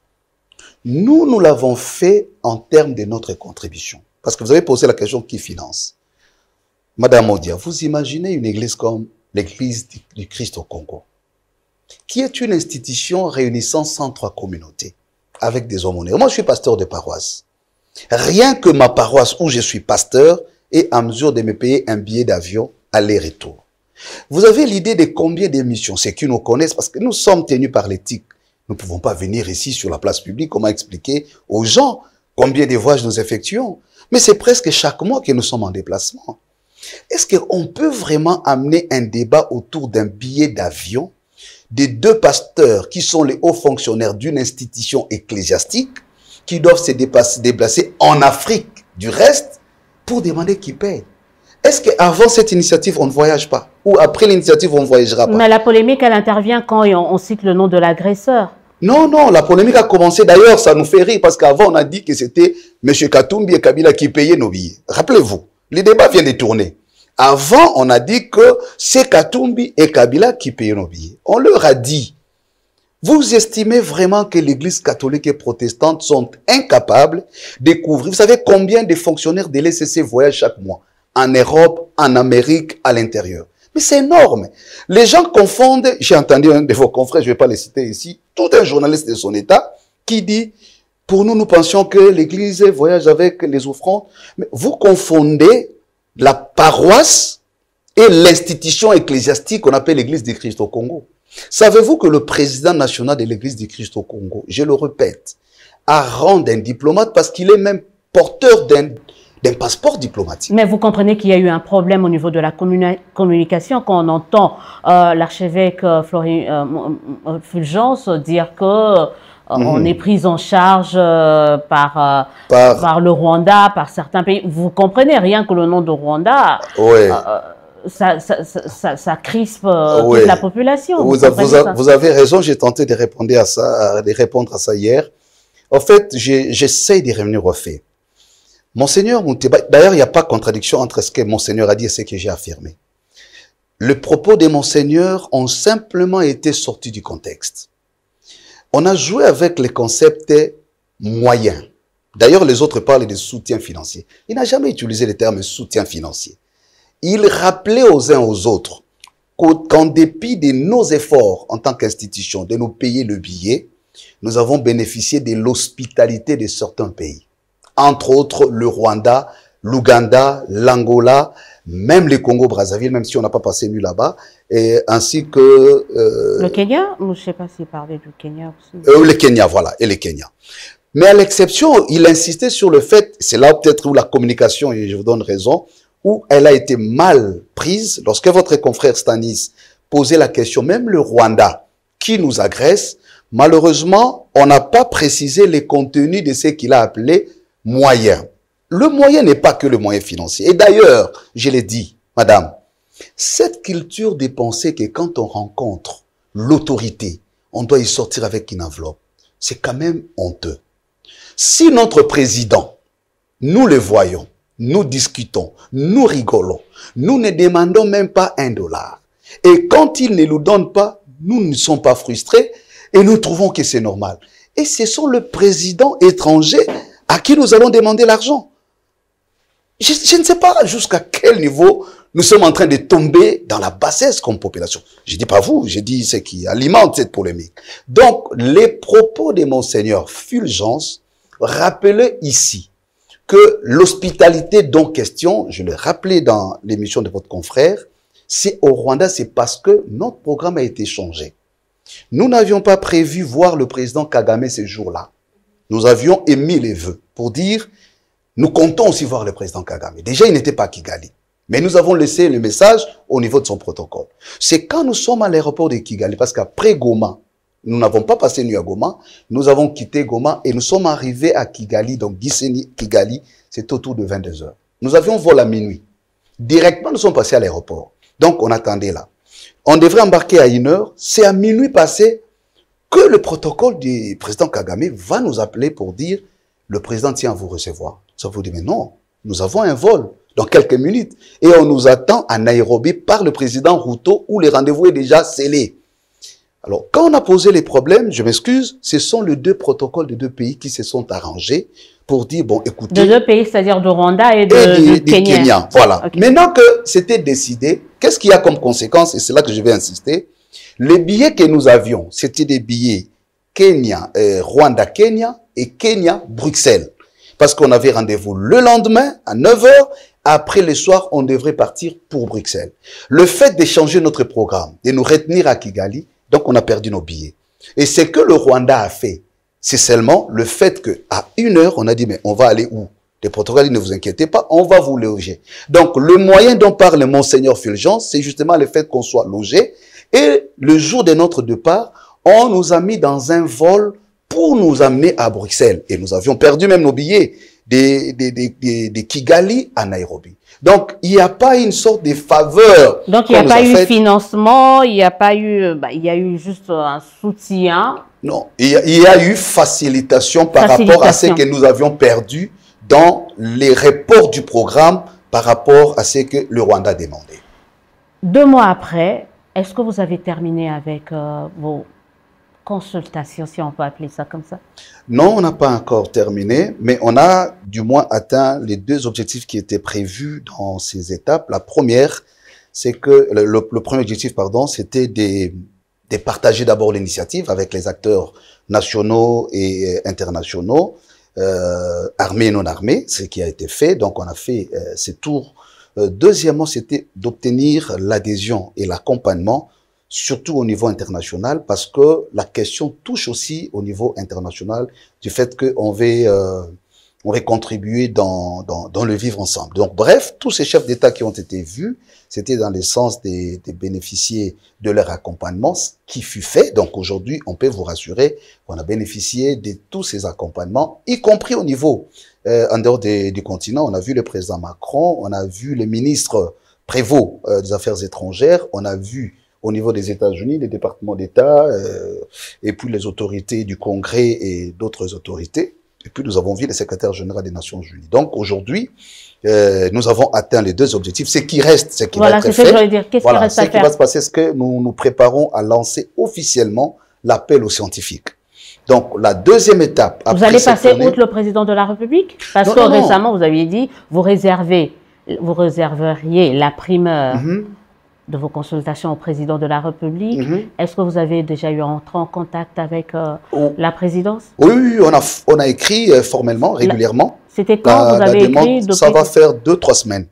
Nous l'avons fait en termes de notre contribution. Parce que vous avez posé la question qui finance. Madame Odia, vous imaginez une église comme l'église du Christ au Congo, qui est une institution réunissant 103 communautés, avec des aumôniers. Moi, je suis pasteur de paroisse. Rien que ma paroisse où je suis pasteur est en mesure de me payer un billet d'avion aller-retour. Vous avez l'idée de combien d'émissions, ceux qui nous connaissent, parce que nous sommes tenus par l'éthique. Nous ne pouvons pas venir ici sur la place publique, comment expliquer aux gens combien de voyages nous effectuons. Mais c'est presque chaque mois que nous sommes en déplacement. Est-ce qu'on peut vraiment amener un débat autour d'un billet d'avion des deux pasteurs qui sont les hauts fonctionnaires d'une institution ecclésiastique qui doivent se déplacer en Afrique du reste pour demander qui paye? Est-ce qu'avant cette initiative, on ne voyage pas? Ou après l'initiative, on ne voyagera pas? Mais la polémique, elle intervient quand on cite le nom de l'agresseur. Non, non, la polémique a commencé. D'ailleurs, ça nous fait rire parce qu'avant, on a dit que c'était M. Katumbi et Kabila qui payaient nos billets. Rappelez-vous, le débat vient de tourner. Avant, on a dit que c'est Katumbi et Kabila qui payaient nos billets. On leur a dit, vous estimez vraiment que l'église catholique et protestante sont incapables de couvrir? Vous savez combien de fonctionnaires de l'ECC voyagent chaque mois? En Europe, en Amérique, à l'intérieur. Mais c'est énorme. Les gens confondent, j'ai entendu un de vos confrères, je ne vais pas les citer ici, tout un journaliste de son état, qui dit, pour nous, nous pensions que l'église voyage avec les offrandes. Mais vous confondez la paroisse et l'institution ecclésiastique qu'on appelle l'église du Christ au Congo. Savez-vous que le président national de l'église du Christ au Congo, je le répète, a rang d'un diplomate parce qu'il est même porteur d'un passeport diplomatique. Mais vous comprenez qu'il y a eu un problème au niveau de la communication quand on entend l'archevêque Fulgence dire que on est pris en charge par le Rwanda, par certains pays. Vous comprenez, rien que le nom de Rwanda, ouais. Ça crispe toute la population. Vous avez raison, j'ai tenté de répondre à ça hier. En fait, j'essaie de revenir au fait. Monseigneur Mouteba, d'ailleurs, il n'y a pas de contradiction entre ce que Monseigneur a dit et ce que j'ai affirmé. Les propos de Monseigneur ont simplement été sortis du contexte. On a joué avec les concepts moyens. D'ailleurs, les autres parlent de soutien financier. Il n'a jamais utilisé le terme soutien financier. Il rappelait aux uns aux autres qu'en dépit de nos efforts en tant qu'institution de nous payer le billet, nous avons bénéficié de l'hospitalité de certains pays. Entre autres, le Rwanda, l'Ouganda, l'Angola, même le Congo-Brazzaville, même si on n'a pas passé nuit là-bas, ainsi que... le Kenya? Je ne sais pas s'il parlait du Kenya aussi. Le Kenya, voilà, et le Kenya. Mais à l'exception, il insistait sur le fait, c'est là peut-être où la communication, et je vous donne raison, où elle a été mal prise, lorsque votre confrère Stanis posait la question, même le Rwanda, qui nous agresse, malheureusement, on n'a pas précisé les contenus de ce qu'il a appelé moyen. Le moyen n'est pas que le moyen financier. Et d'ailleurs, je l'ai dit, madame, cette culture de penser que quand on rencontre l'autorité, on doit y sortir avec une enveloppe, c'est quand même honteux. Si notre président, nous le voyons, nous discutons, nous rigolons, nous ne demandons même pas $1. Et quand il ne nous donne pas, nous ne sommes pas frustrés et nous trouvons que c'est normal. Et ce sont les présidents étrangers à qui nous allons demander l'argent. Je ne sais pas jusqu'à quel niveau nous sommes en train de tomber dans la bassesse comme population. Je ne dis pas vous, je dis ce qui alimente cette polémique. Donc, les propos de Monseigneur Fulgence rappelaient ici que l'hospitalité dont question, je l'ai rappelé dans l'émission de votre confrère, c'est au Rwanda, c'est parce que notre programme a été changé. Nous n'avions pas prévu voir le président Kagame ce jour-là. Nous avions émis les vœux pour dire, nous comptons aussi voir le président Kagame. Déjà, il n'était pas à Kigali. Mais nous avons laissé le message au niveau de son protocole. C'est quand nous sommes à l'aéroport de Kigali, parce qu'après Goma, Nous n'avons pas passé nuit à Goma. Nous avons quitté Goma et nous sommes arrivés à Kigali, donc Gisenyi, Kigali, c'est autour de 22 heures. Nous avions vol à minuit. Directement, nous sommes passés à l'aéroport. Donc, on attendait là. On devrait embarquer à 1 heure. C'est à minuit passé que le protocole du président Kagame va nous appeler pour dire le président tient à vous recevoir. Ça vous dit, mais non, nous avons un vol dans quelques minutes. Et on nous attend à Nairobi par le président Ruto où le rendez-vous est déjà scellé. Alors, quand on a posé les problèmes, je m'excuse, ce sont les deux protocoles des deux pays qui se sont arrangés pour dire, bon, écoutez... De deux pays, c'est-à-dire de Rwanda et de Kenya. Voilà. Okay. Maintenant que c'était décidé, qu'est-ce qu'il y a comme conséquence? Et c'est là que je vais insister. Les billets que nous avions, c'était des billets Kenya, Rwanda-Kenya et Kenya-Bruxelles. Parce qu'on avait rendez-vous le lendemain à 9 h. Après le soir, on devrait partir pour Bruxelles. Le fait d'échanger notre programme, de nous retenir à Kigali, donc on a perdu nos billets. Et ce que le Rwanda a fait, c'est seulement le fait qu'à 1 h, on a dit, mais on va aller où? Les protocoles, ne vous inquiétez pas, on va vous loger. Donc le moyen dont parle Monseigneur Fulgence, c'est justement le fait qu'on soit logé. Et le jour de notre départ, on nous a mis dans un vol pour nous amener à Bruxelles. Et nous avions perdu même nos billets de Kigali à Nairobi. Donc, il n'y a pas une sorte de faveur. Donc, il n'y a pas eu financement, il n'y a pas eu, il y a eu juste un soutien. Non, il y a eu facilitation par rapport à ce que nous avions perdu dans les reports du programme par rapport à ce que le Rwanda demandait. 2 mois après, est-ce que vous avez terminé avec vos consultations, si on peut appeler ça comme ça? Non, on n'a pas encore terminé, mais on a du moins atteint les 2 objectifs qui étaient prévus dans ces étapes. La première, c'est que le premier objectif, pardon, c'était de partager d'abord l'initiative avec les acteurs nationaux et internationaux, armés et non armés, ce qui a été fait. Donc, on a fait ces tours. Deuxièmement, c'était d'obtenir l'adhésion et l'accompagnement surtout au niveau international, parce que la question touche aussi au niveau international du fait qu'on va contribuer dans le vivre ensemble. Donc, bref, tous ces chefs d'État qui ont été vus, c'était dans le sens de bénéficier de leur accompagnement, ce qui fut fait. Donc, aujourd'hui, on peut vous rassurer qu'on a bénéficié de tous ces accompagnements, y compris au niveau, en dehors du continent. On a vu le président Macron, on a vu le ministre Prévost des Affaires étrangères, on a vu au niveau des États-Unis, les départements d'État, et puis les autorités du Congrès et d'autres autorités. Et puis nous avons vu le secrétaire général des Nations Unies. Donc aujourd'hui, nous avons atteint les 2 objectifs. Ce qui reste, ce qui va être fait. Voilà, c'est ce que je voulais dire. Qu'est-ce qui reste à faire? Ce qui va se passer, c'est que nous nous préparons à lancer officiellement l'appel aux scientifiques. Donc la deuxième étape. Vous allez passer outre le président de la République? Parce que récemment, vous aviez dit, vous réserveriez la primeur de vos consultations au président de la République. Est-ce que vous avez déjà eu entré en contact avec la présidence? Oui, on a écrit formellement, régulièrement. C'était quand vous avez écrit? Ça va faire 2-3 semaines.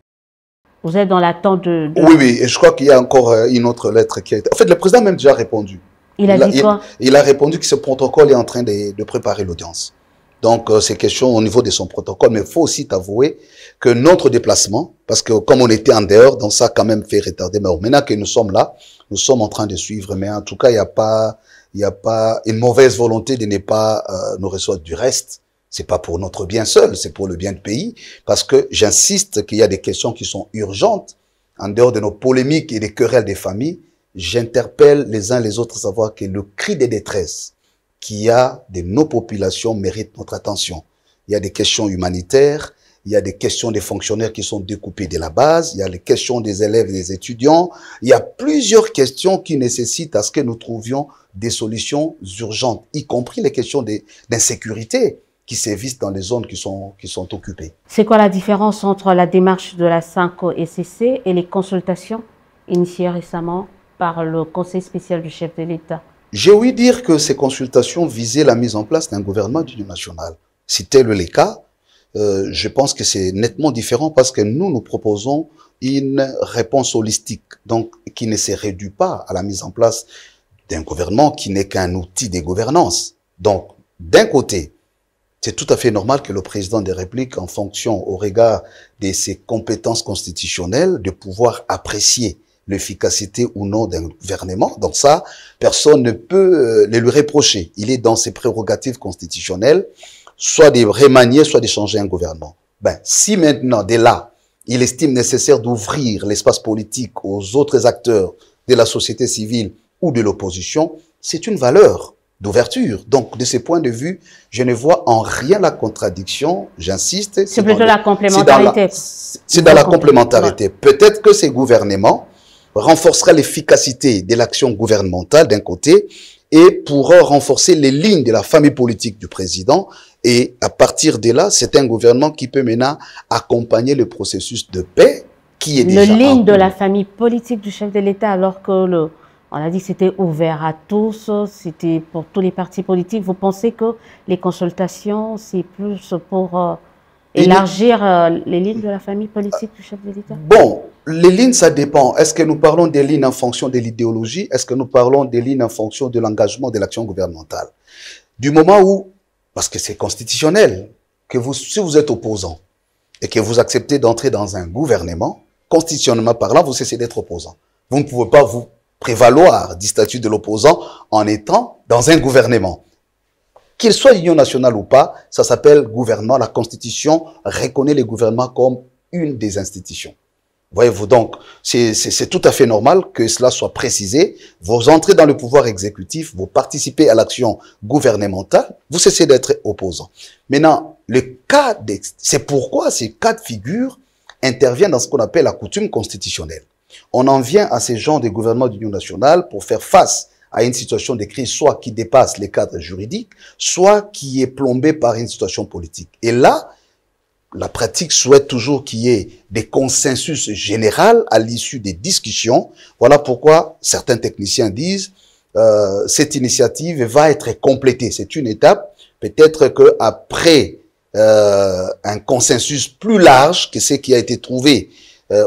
Vous êtes dans l'attente de... Oui, et je crois qu'il y a encore une autre lettre qui a été... En fait, le président a même déjà répondu. Il a dit quoi? Il a répondu que ce protocole est en train de préparer l'audience. Donc, c'est question au niveau de son protocole, mais il faut aussi t'avouer que notre déplacement, parce que comme on était en dehors, donc ça a quand même fait retarder. Mais maintenant que nous sommes là, nous sommes en train de suivre. Mais en tout cas, il n'y a pas une mauvaise volonté de ne pas nous recevoir du reste. C'est pas pour notre bien seul, c'est pour le bien du pays. Parce que j'insiste qu'il y a des questions qui sont urgentes, en dehors de nos polémiques et des querelles des familles. J'interpelle les uns les autres à savoir que le cri de détresse qu'il y a de nos populations mérite notre attention. Il y a des questions humanitaires, il y a des questions des fonctionnaires qui sont découpés de la base, il y a les questions des élèves et des étudiants, il y a plusieurs questions qui nécessitent à ce que nous trouvions des solutions urgentes, y compris les questions d'insécurité qui sévissent dans les zones qui sont occupées. C'est quoi la différence entre la démarche de la SYNCO-SCC et les consultations initiées récemment par le Conseil spécial du chef de l'État? J'ai ouï dire que ces consultations visaient la mise en place d'un gouvernement d'union nationale. Si tel est le cas, je pense que c'est nettement différent parce que nous proposons une réponse holistique, donc qui ne se réduit pas à la mise en place d'un gouvernement qui n'est qu'un outil de gouvernance. Donc, d'un côté, c'est tout à fait normal que le président des Républiques, en fonction au regard de ses compétences constitutionnelles, de pouvoir apprécier l'efficacité ou non d'un gouvernement. Donc ça, personne ne peut le lui reprocher. Il est dans ses prérogatives constitutionnelles, soit de remanier, soit de changer un gouvernement. Ben, si maintenant, dès là, il estime nécessaire d'ouvrir l'espace politique aux autres acteurs de la société civile ou de l'opposition, c'est une valeur d'ouverture. Donc, de ce point de vue, je ne vois en rien la contradiction, j'insiste. C'est plutôt la complémentarité. C'est dans la complémentarité. Peut-être que ces gouvernements renforcera l'efficacité de l'action gouvernementale d'un côté et pourra renforcer les lignes de la famille politique du président. Et à partir de là, c'est un gouvernement qui peut maintenant accompagner le processus de paix qui est déjà... Les lignes de la famille politique du chef de l'État, alors que on a dit que c'était ouvert à tous, c'était pour tous les partis politiques. Vous pensez que les consultations, c'est plus pour élargir les lignes de la famille politique du chef de l'État? Bon, les lignes, ça dépend. Est-ce que nous parlons des lignes en fonction de l'idéologie? Est-ce que nous parlons des lignes en fonction de l'engagement de l'action gouvernementale? Du moment où, parce que c'est constitutionnel, que si vous êtes opposant et que vous acceptez d'entrer dans un gouvernement, constitutionnellement parlant, vous cessez d'être opposant. Vous ne pouvez pas vous prévaloir du statut de l'opposant en étant dans un gouvernement. Qu'il soit union nationale ou pas, ça s'appelle gouvernement. La Constitution reconnaît les gouvernements comme une des institutions. Voyez-vous, donc, c'est tout à fait normal que cela soit précisé. Vous entrez dans le pouvoir exécutif, vous participez à l'action gouvernementale, vous cessez d'être opposant. Maintenant, c'est pourquoi ces cas de figure interviennent dans ce qu'on appelle la coutume constitutionnelle. On en vient à ces genres de gouvernements d'union nationale pour faire face à une situation de crise, soit qui dépasse les cadres juridiques, soit qui est plombée par une situation politique. Et là, la pratique souhaite toujours qu'il y ait des consensus généraux à l'issue des discussions. Voilà pourquoi certains techniciens disent cette initiative va être complétée. C'est une étape. Peut-être qu'après un consensus plus large que ce qui a été trouvé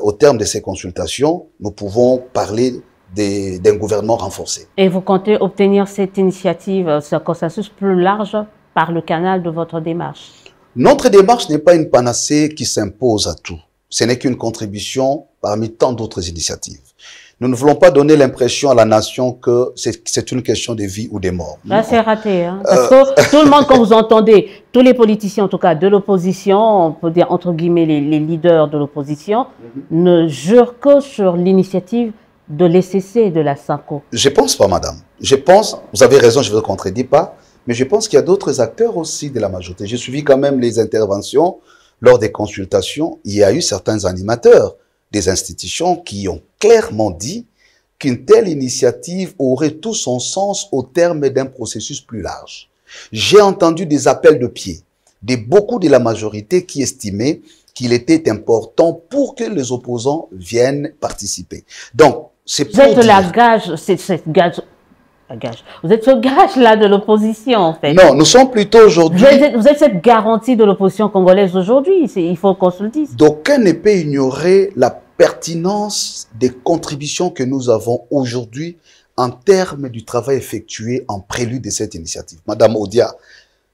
au terme de ces consultations, nous pouvons parler d'un gouvernement renforcé. Et vous comptez obtenir cette initiative, ce consensus plus large par le canal de votre démarche? Notre démarche n'est pas une panacée qui s'impose à tout. Ce n'est qu'une contribution parmi tant d'autres initiatives. Nous ne voulons pas donner l'impression à la nation que c'est une question de vie ou de mort. Là, c'est raté. Hein? Parce que tout le monde, quand vous entendez, tous les politiciens, en tout cas de l'opposition, on peut dire entre guillemets les leaders de l'opposition, ne jurent que sur l'initiative de l'ECC et de la SACO. Je pense pas, madame. Je pense, vous avez raison, je ne vous contredis pas, mais je pense qu'il y a d'autres acteurs aussi de la majorité. J'ai suivi quand même les interventions lors des consultations. Il y a eu certains animateurs des institutions qui ont clairement dit qu'une telle initiative aurait tout son sens au terme d'un processus plus large. J'ai entendu des appels de pied de beaucoup de la majorité qui estimaient qu'il était important pour que les opposants viennent participer. Donc, c'est pour dire... Vous êtes la gage, vous êtes ce gage-là de l'opposition, en fait. Non, nous sommes plutôt aujourd'hui... Vous êtes cette garantie de l'opposition congolaise aujourd'hui, il faut qu'on se le dise. D'aucuns ne peut ignorer la pertinence des contributions que nous avons aujourd'hui en termes du travail effectué en prélude de cette initiative. Madame Odia,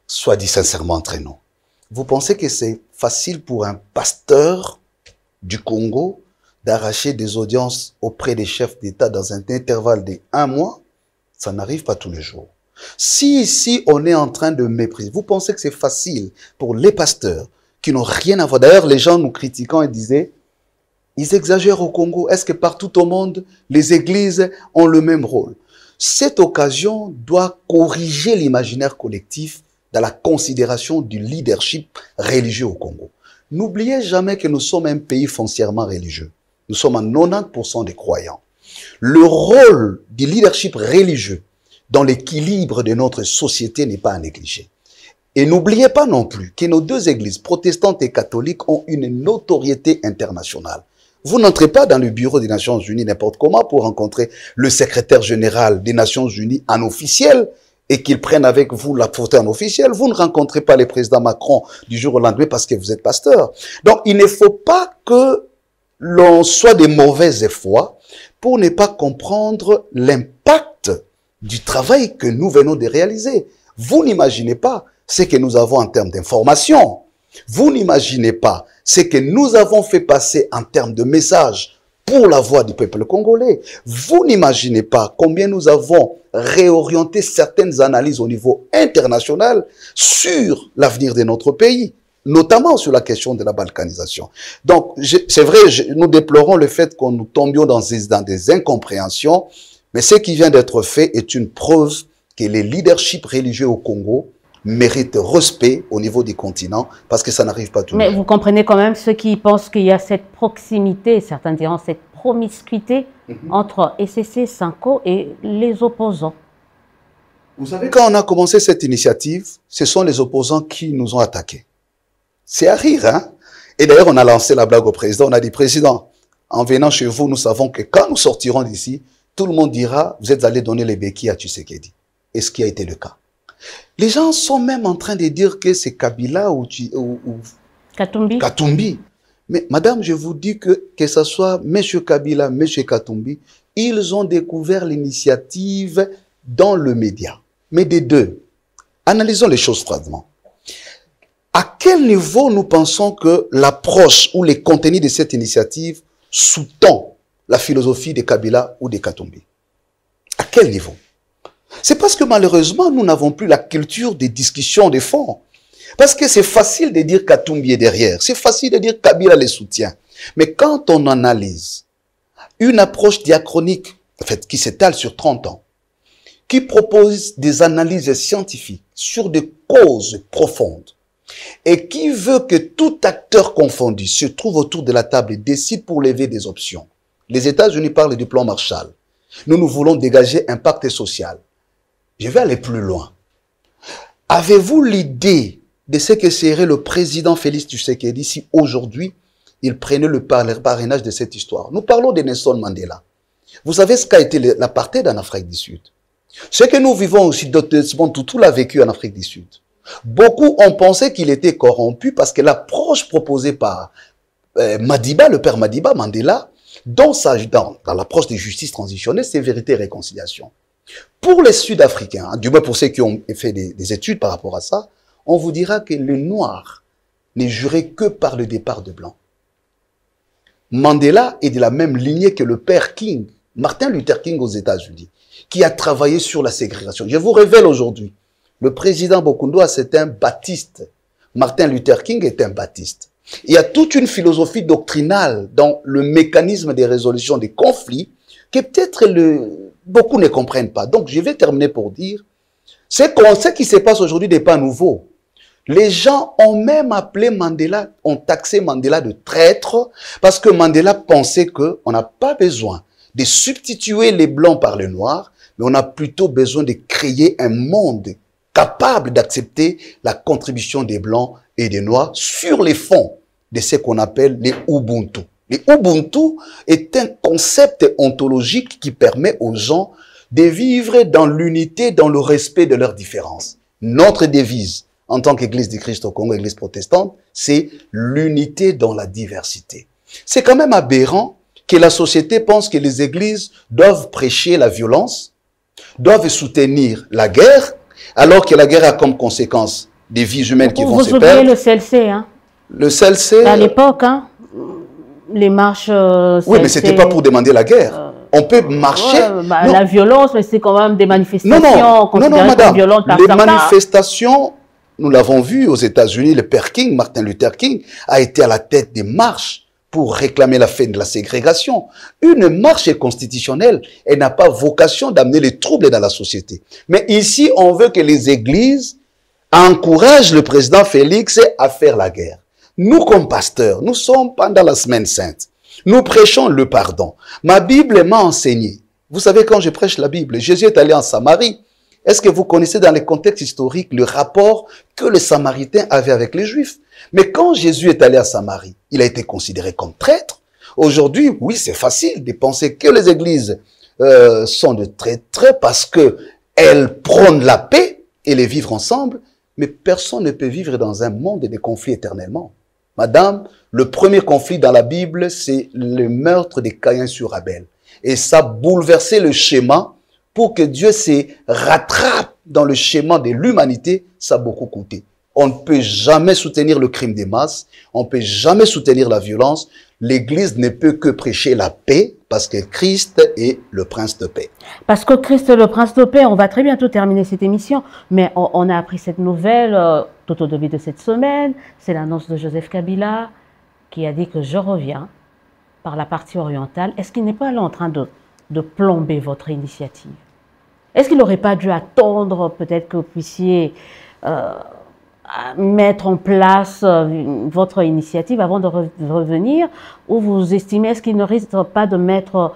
soit dit sincèrement entre nous, vous pensez que c'est facile pour un pasteur du Congo d'arracher des audiences auprès des chefs d'État dans un intervalle de 1 mois? Ça n'arrive pas tous les jours. Si ici on est en train de mépriser, vous pensez que c'est facile pour les pasteurs qui n'ont rien à voir? D'ailleurs, les gens nous critiquant et disaient, ils exagèrent au Congo. Est-ce que partout au monde, les églises ont le même rôle? Cette occasion doit corriger l'imaginaire collectif dans la considération du leadership religieux au Congo. N'oubliez jamais que nous sommes un pays foncièrement religieux. Nous sommes à 90% des croyants. Le rôle du leadership religieux dans l'équilibre de notre société n'est pas à négliger. Et n'oubliez pas non plus que nos deux églises, protestantes et catholiques, ont une notoriété internationale. Vous n'entrez pas dans le bureau des Nations Unies n'importe comment pour rencontrer le secrétaire général des Nations Unies en officiel et qu'il prenne avec vous la photo en officiel. Vous ne rencontrez pas le président Macron du jour au lendemain parce que vous êtes pasteur. Donc, il ne faut pas que l'on soit de mauvaise foi pour ne pas comprendre l'impact du travail que nous venons de réaliser. Vous n'imaginez pas ce que nous avons en termes d'information. Vous n'imaginez pas ce que nous avons fait passer en termes de messages pour la voix du peuple congolais. Vous n'imaginez pas combien nous avons réorienté certaines analyses au niveau international sur l'avenir de notre pays, notamment sur la question de la balkanisation. Donc, c'est vrai, nous déplorons le fait qu'on nous tombions dans des incompréhensions, mais ce qui vient d'être fait est une preuve que les leaderships religieux au Congo méritent respect au niveau du continent, parce que ça n'arrive pas toujours. Mais vous comprenez quand même ceux qui pensent qu'il y a cette proximité, certains diront cette promiscuité entre ECC, Sanko et les opposants. Vous savez, quand on a commencé cette initiative, ce sont les opposants qui nous ont attaqués. C'est à rire, hein? Et d'ailleurs, on a lancé la blague au président. On a dit, président, en venant chez vous, nous savons que quand nous sortirons d'ici, tout le monde dira, vous êtes allé donner les béquilles à Tshisekedi. Et ce qui a été le cas. Les gens sont même en train de dire que c'est Kabila ou Katumbi. Katumbi. Mais madame, je vous dis que ce soit M. Kabila, M. Katumbi, ils ont découvert l'initiative dans le média. Mais des deux, analysons les choses froidement. À quel niveau nous pensons que l'approche ou les contenus de cette initiative sous-tend la philosophie de Kabila ou de Katumbi? À quel niveau? C'est parce que malheureusement, nous n'avons plus la culture des discussions de fond. Parce que c'est facile de dire Katumbi est derrière. C'est facile de dire Kabila les soutient. Mais quand on analyse une approche diachronique, en fait, qui s'étale sur 30 ans, qui propose des analyses scientifiques sur des causes profondes, et qui veut que tout acteur confondu se trouve autour de la table et décide pour lever des options. Les États-Unis parlent du plan Marshall. Nous voulons dégager un pacte social. Je vais aller plus loin. Avez-vous l'idée de ce que serait le président Félix Tshisekedi si aujourd'hui il prenait le parrainage de cette histoire? Nous parlons de Nelson Mandela. Vous savez ce qu'a été l'apartheid en Afrique du Sud. Ce que nous vivons aussi, tout l'a vécu en Afrique du Sud. Beaucoup ont pensé qu'il était corrompu parce que l'approche proposée par Madiba, le père Madiba, Mandela, dans l'approche de justice transitionnelle, c'est vérité et réconciliation. Pour les Sud-Africains, du moins pour ceux qui ont fait des études par rapport à ça, on vous dira que le noir n'est juré que par le départ de blanc. Mandela est de la même lignée que le père King, Martin Luther King aux États-Unis, qui a travaillé sur la ségrégation. Je vous révèle aujourd'hui, le président Bokundwa, c'est un baptiste. Martin Luther King est un baptiste. Il y a toute une philosophie doctrinale dans le mécanisme des résolutions des conflits que peut-être beaucoup ne comprennent pas. Donc, je vais terminer pour dire, ce qui se passe aujourd'hui n'est pas nouveau. Les gens ont même appelé Mandela, ont taxé Mandela de traître parce que Mandela pensait qu'on n'a pas besoin de substituer les blancs par les noirs, mais on a plutôt besoin de créer un monde capable d'accepter la contribution des blancs et des noirs sur les fonds de ce qu'on appelle les Ubuntu. Les Ubuntu est un concept ontologique qui permet aux gens de vivre dans l'unité, dans le respect de leurs différences. Notre devise, en tant qu'Église du Christ au Congo, Église protestante, c'est l'unité dans la diversité. C'est quand même aberrant que la société pense que les églises doivent prêcher la violence, doivent soutenir la guerre, alors que la guerre a comme conséquence des vies humaines qui vont se perdre. Vous oubliez le CLC, hein? Le CLC... À l'époque, hein, les marches... oui, mais c'était pas pour demander la guerre. On peut marcher... Ouais, la violence, mais c'est quand même des manifestations non, madame. Violentes par les certains. Manifestations, nous l'avons vu aux États-Unis, le père King, Martin Luther King, a été à la tête des marches pour réclamer la fin de la ségrégation. Une marche est constitutionnelle, elle n'a pas vocation d'amener les troubles dans la société. Mais ici, on veut que les églises encouragent le président Félix à faire la guerre. Nous, comme pasteurs, nous sommes pendant la semaine sainte. Nous prêchons le pardon. Ma Bible m'a enseigné. Vous savez, quand je prêche la Bible, Jésus est allé en Samarie. Est-ce que vous connaissez dans les contextes historiques le rapport que les Samaritains avaient avec les Juifs? Mais quand Jésus est allé à Samarie, il a été considéré comme traître. Aujourd'hui, oui, c'est facile de penser que les églises sont de traîtres parce qu'elles prônent la paix et les vivre ensemble. Mais personne ne peut vivre dans un monde de conflits éternellement. Madame, le premier conflit dans la Bible, c'est le meurtre de Caïn sur Abel. Et ça a bouleversé le schéma pour que Dieu se rattrape dans le schéma de l'humanité. Ça a beaucoup coûté. On ne peut jamais soutenir le crime des masses. On ne peut jamais soutenir la violence. l'Église ne peut que prêcher la paix parce que Christ est le prince de paix. Parce que Christ est le prince de paix, on va très bientôt terminer cette émission, mais on a appris cette nouvelle tout au début de cette semaine. C'est l'annonce de Joseph Kabila qui a dit que je reviens par la partie orientale. Est-ce qu'il n'est pas là en train de plomber votre initiative? Est-ce qu'il n'aurait pas dû attendre peut-être que vous puissiez mettre en place votre initiative avant de revenir, ou vous estimez, est-ce qu'il ne risque pas de mettre,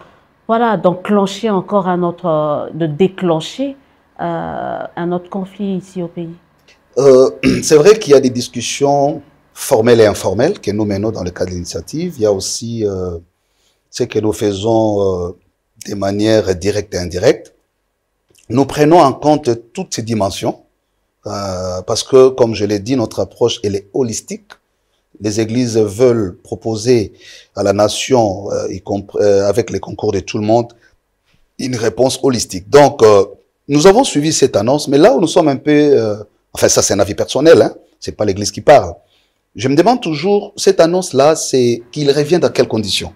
voilà, d'enclencher encore de déclencher un autre conflit ici au pays? C'est vrai qu'il y a des discussions formelles et informelles que nous menons dans le cadre de l'initiative. Il y a aussi ce que nous faisons de manière directe et indirecte. Nous prenons en compte toutes ces dimensions. Parce que, comme je l'ai dit, notre approche, elle est holistique. Les églises veulent proposer à la nation, avec les concours de tout le monde, une réponse holistique. Donc, nous avons suivi cette annonce, mais là où nous sommes un peu... enfin, ça c'est un avis personnel, hein, c'est pas l'église qui parle. Je me demande toujours, cette annonce-là, c'est qu'il revient dans quelles conditions?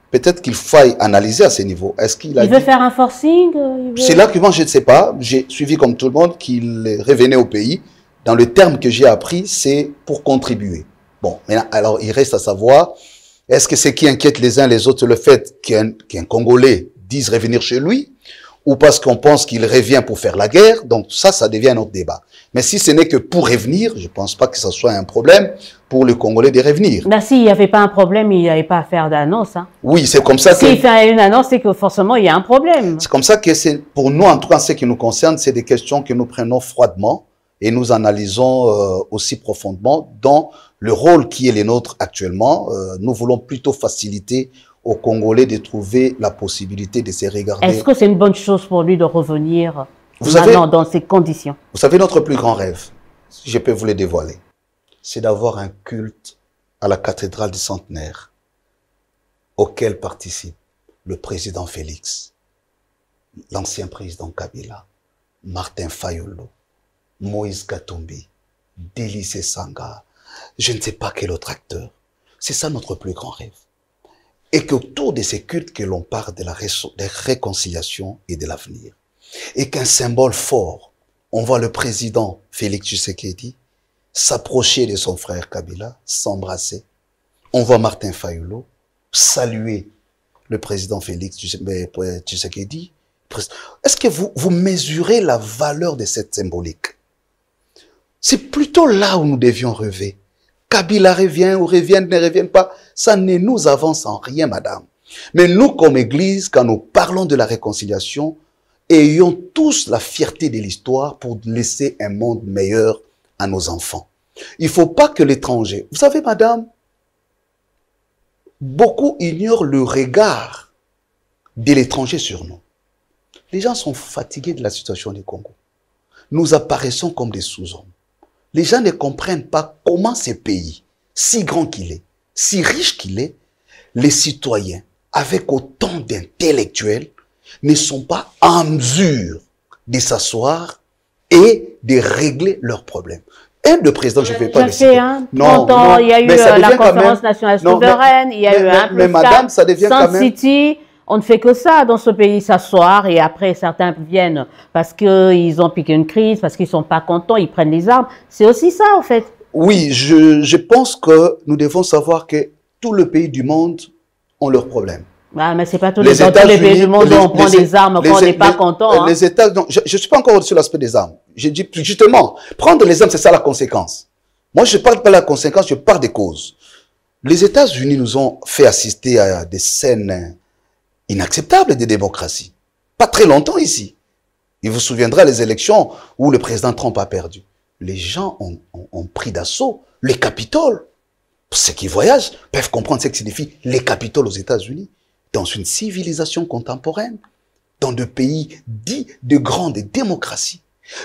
Peut-être qu'il faille analyser à ce niveau. Est-ce qu'il veut faire un forcing? C'est là que moi, je ne sais pas. J'ai suivi comme tout le monde qu'il revenait au pays. Dans le terme que j'ai appris, c'est pour contribuer. Bon, maintenant, alors il reste à savoir, est-ce que ce qui inquiète les uns les autres, le fait qu'un Congolais dise revenir chez lui, ou parce qu'on pense qu'il revient pour faire la guerre? Donc ça devient un autre débat. Mais si ce n'est que pour revenir, je ne pense pas que ce soit un problème pour le Congolais de revenir. Ben, s'il n'y avait pas un problème, il n'y avait pas à faire d'annonce. Hein. Oui, c'est comme ça que... S'il fait une annonce, c'est que forcément, il y a un problème. C'est comme ça que c'est, pour nous, en tout cas, ce qui nous concerne, c'est des questions que nous prenons froidement et nous analysons aussi profondément dans le rôle qui est le nôtre actuellement. Nous voulons plutôt faciliter aux Congolais de trouver la possibilité de se regarder. Est-ce que c'est une bonne chose pour lui de revenir maintenant dans ces conditions? Vous savez, notre plus grand rêve, si je peux vous le dévoiler, c'est d'avoir un culte à la cathédrale du Centenaire auquel participe le président Félix, l'ancien président Kabila, Martin Fayulu, Moïse Katumbi, Délice Sanga, je ne sais pas quel autre acteur. C'est ça notre plus grand rêve. Et qu'autour de ces cultes que l'on parle de la réconciliation et de l'avenir. Et qu'un symbole fort, on voit le président Félix Tshisekedi s'approcher de son frère Kabila, s'embrasser. On voit Martin Fayulu saluer le président Félix Tshisekedi. Est-ce que vous mesurez la valeur de cette symbolique? C'est plutôt là où nous devions rêver. Kabila revient ou revienne, ne revienne pas, ça ne nous avance en rien, madame. Mais nous, comme Église, quand nous parlons de la réconciliation, ayons tous la fierté de l'histoire pour laisser un monde meilleur à nos enfants. Il ne faut pas que l'étranger... Vous savez, madame, beaucoup ignorent le regard de l'étranger sur nous. Les gens sont fatigués de la situation du Congo. Nous apparaissons comme des sous-hommes. Les gens ne comprennent pas comment ce pays, si grand qu'il est, si riche qu'il est, les citoyens, avec autant d'intellectuels, ne sont pas en mesure de s'asseoir et de régler leurs problèmes. Et le président, je ne vais pas le citer. Non, il y a eu la conférence nationale souveraine, il y a eu un mais madame, ça devient quand même... City. On ne fait que ça dans ce pays, s'asseoir, et après certains viennent parce qu'ils ont piqué une crise, parce qu'ils ne sont pas contents, ils prennent les armes. C'est aussi ça, en fait. Oui, je pense que nous devons savoir que tous les pays du monde ont leurs problèmes. Ah, mais c'est pas tous les pays du monde où on prend des armes quand on n'est pas content. Les États, non, je ne suis pas encore sur l'aspect des armes. J'ai dit justement, prendre les armes, c'est ça la conséquence. Moi, je ne parle pas de la conséquence, je parle des causes. Les États-Unis nous ont fait assister à des scènes inacceptable de démocratie. Pas très longtemps ici. Il vous souviendra les élections où le président Trump a perdu. Les gens ont pris d'assaut le Capitole. Ceux qui voyagent peuvent comprendre ce que signifie les Capitoles aux États-Unis. Dans une civilisation contemporaine, dans des pays dits de grande démocratie.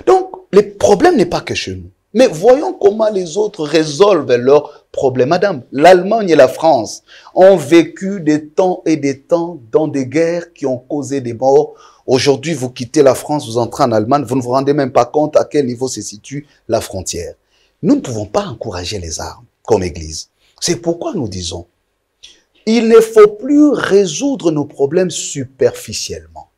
Donc, le problème n'est pas que chez nous. Mais voyons comment les autres résolvent leurs problèmes. Madame, l'Allemagne et la France ont vécu des temps et des temps dans des guerres qui ont causé des morts. Aujourd'hui, vous quittez la France, vous entrez en Allemagne, vous ne vous rendez même pas compte à quel niveau se situe la frontière. Nous ne pouvons pas encourager les armes comme Église. C'est pourquoi nous disons, il ne faut plus résoudre nos problèmes superficiellement.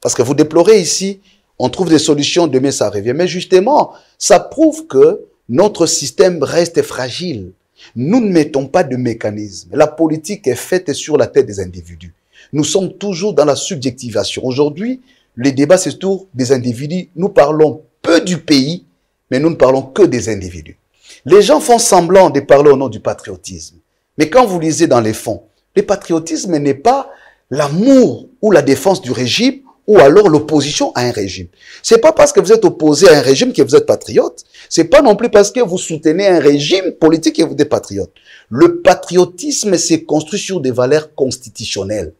Parce que vous déplorez ici, on trouve des solutions, demain ça revient. Mais justement, ça prouve que notre système reste fragile. Nous ne mettons pas de mécanisme. La politique est faite sur la tête des individus. Nous sommes toujours dans la subjectivation. Aujourd'hui, le débat c'est autour des individus. Nous parlons peu du pays, mais nous ne parlons que des individus. Les gens font semblant de parler au nom du patriotisme. Mais quand vous lisez dans les fonds, le patriotisme n'est pas l'amour ou la défense du régime ou alors l'opposition à un régime. C'est pas parce que vous êtes opposé à un régime que vous êtes patriote. C'est pas non plus parce que vous soutenez un régime politique que vous êtes patriote. Le patriotisme s'est construit sur des valeurs constitutionnelles.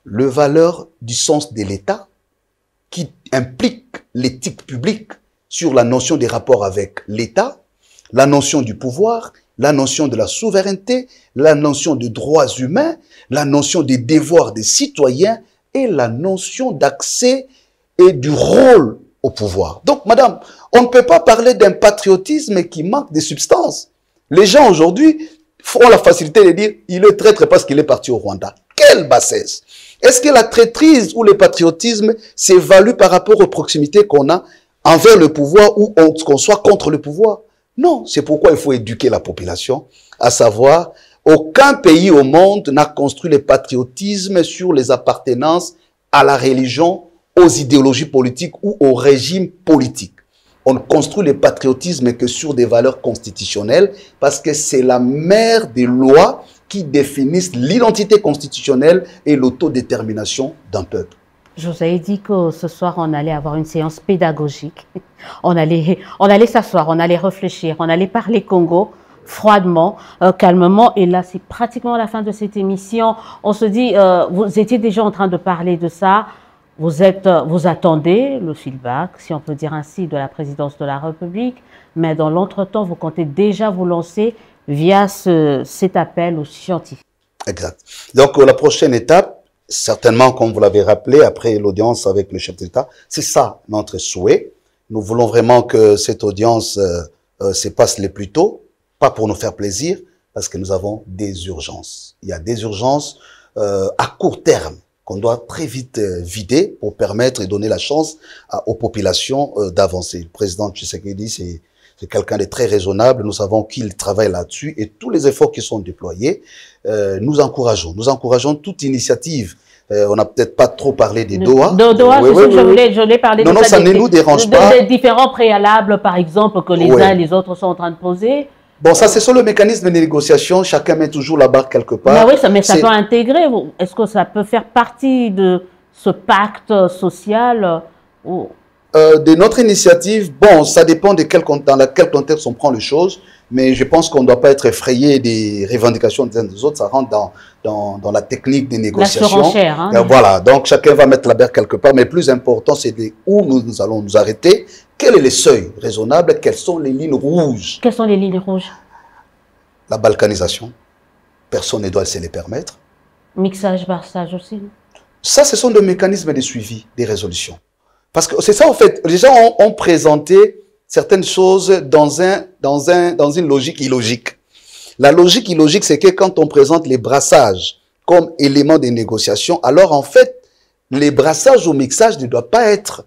Le valeur du sens de l'État qui implique l'éthique publique sur la notion des rapports avec l'État, la notion du pouvoir, la notion de la souveraineté, la notion des droits humains, la notion des devoirs des citoyens et la notion d'accès et du rôle au pouvoir. Donc, madame, on ne peut pas parler d'un patriotisme qui manque de substance. Les gens aujourd'hui font la facilité de dire « il est traître parce qu'il est parti au Rwanda ». Quelle bassesse! Est-ce que la traîtrise ou le patriotisme s'évalue par rapport aux proximités qu'on a envers le pouvoir ou qu'on soit contre le pouvoir? Non, c'est pourquoi il faut éduquer la population, à savoir, aucun pays au monde n'a construit le patriotisme sur les appartenances à la religion, aux idéologies politiques ou au régime politique. On ne construit le patriotisme que sur des valeurs constitutionnelles parce que c'est la mère des lois qui définissent l'identité constitutionnelle et l'autodétermination d'un peuple. Je vous avais dit que ce soir, on allait avoir une séance pédagogique. On allait s'asseoir, on allait réfléchir, on allait parler Congo froidement, calmement. Et là, c'est pratiquement la fin de cette émission. On se dit, vous étiez déjà en train de parler de ça. Vous attendez le feedback, si on peut dire ainsi, de la présidence de la République. Mais dans l'entretemps, vous comptez déjà vous lancer via cet appel aux scientifiques. Exact. Donc, la prochaine étape, certainement, comme vous l'avez rappelé, après l'audience avec le chef d'État, c'est ça notre souhait. Nous voulons vraiment que cette audience se passe le plus tôt, pas pour nous faire plaisir, parce que nous avons des urgences. Il y a des urgences à court terme qu'on doit très vite vider pour permettre et donner la chance aux populations d'avancer. Le président Tshisekedi, c'est quelqu'un de très raisonnable. Nous savons qu'il travaille là-dessus et tous les efforts qui sont déployés, nous encourageons. Nous encourageons toute initiative. On n'a peut-être pas trop parlé des Doha. Doha, oui, je voulais parler de ça. Non, ça ne nous dérange pas. Des différents préalables, par exemple, que les uns et les autres sont en train de poser. Bon, ça, c'est sur le mécanisme de négociation. Chacun met toujours la barre quelque part. Mais oui, mais ça peut intégrer. Est-ce que ça peut faire partie de ce pacte social de notre initiative, bon, ça dépend de dans quel contexte on prend les choses, mais je pense qu'on ne doit pas être effrayé des revendications des uns des autres. Ça rentre dans la technique des négociations. La surenchère, hein, voilà, donc chacun va mettre la barre quelque part, mais le plus important, c'est où nous allons nous arrêter. Quel est le seuil raisonnable? Quelles sont les lignes rouges? Quelles sont les lignes rouges? La balkanisation. Personne ne doit se les permettre. Mixage, barçage aussi. Ça, ce sont des mécanismes de suivi des résolutions. Parce que c'est ça, en fait, les gens ont présenté certaines choses dans une logique illogique. La logique illogique, c'est que quand on présente les brassages comme élément de négociation, alors en fait, les brassages ou mixage ne doivent pas être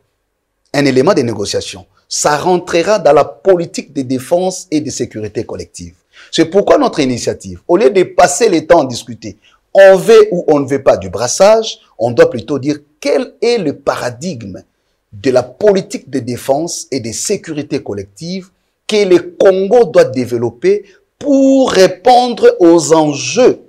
un élément de négociation. Ça rentrera dans la politique de défense et de sécurité collective. C'est pourquoi notre initiative, au lieu de passer le temps à discuter, on veut ou on ne veut pas du brassage, on doit plutôt dire quel est le paradigme de la politique de défense et de sécurité collective que le Congo doit développer pour répondre aux enjeux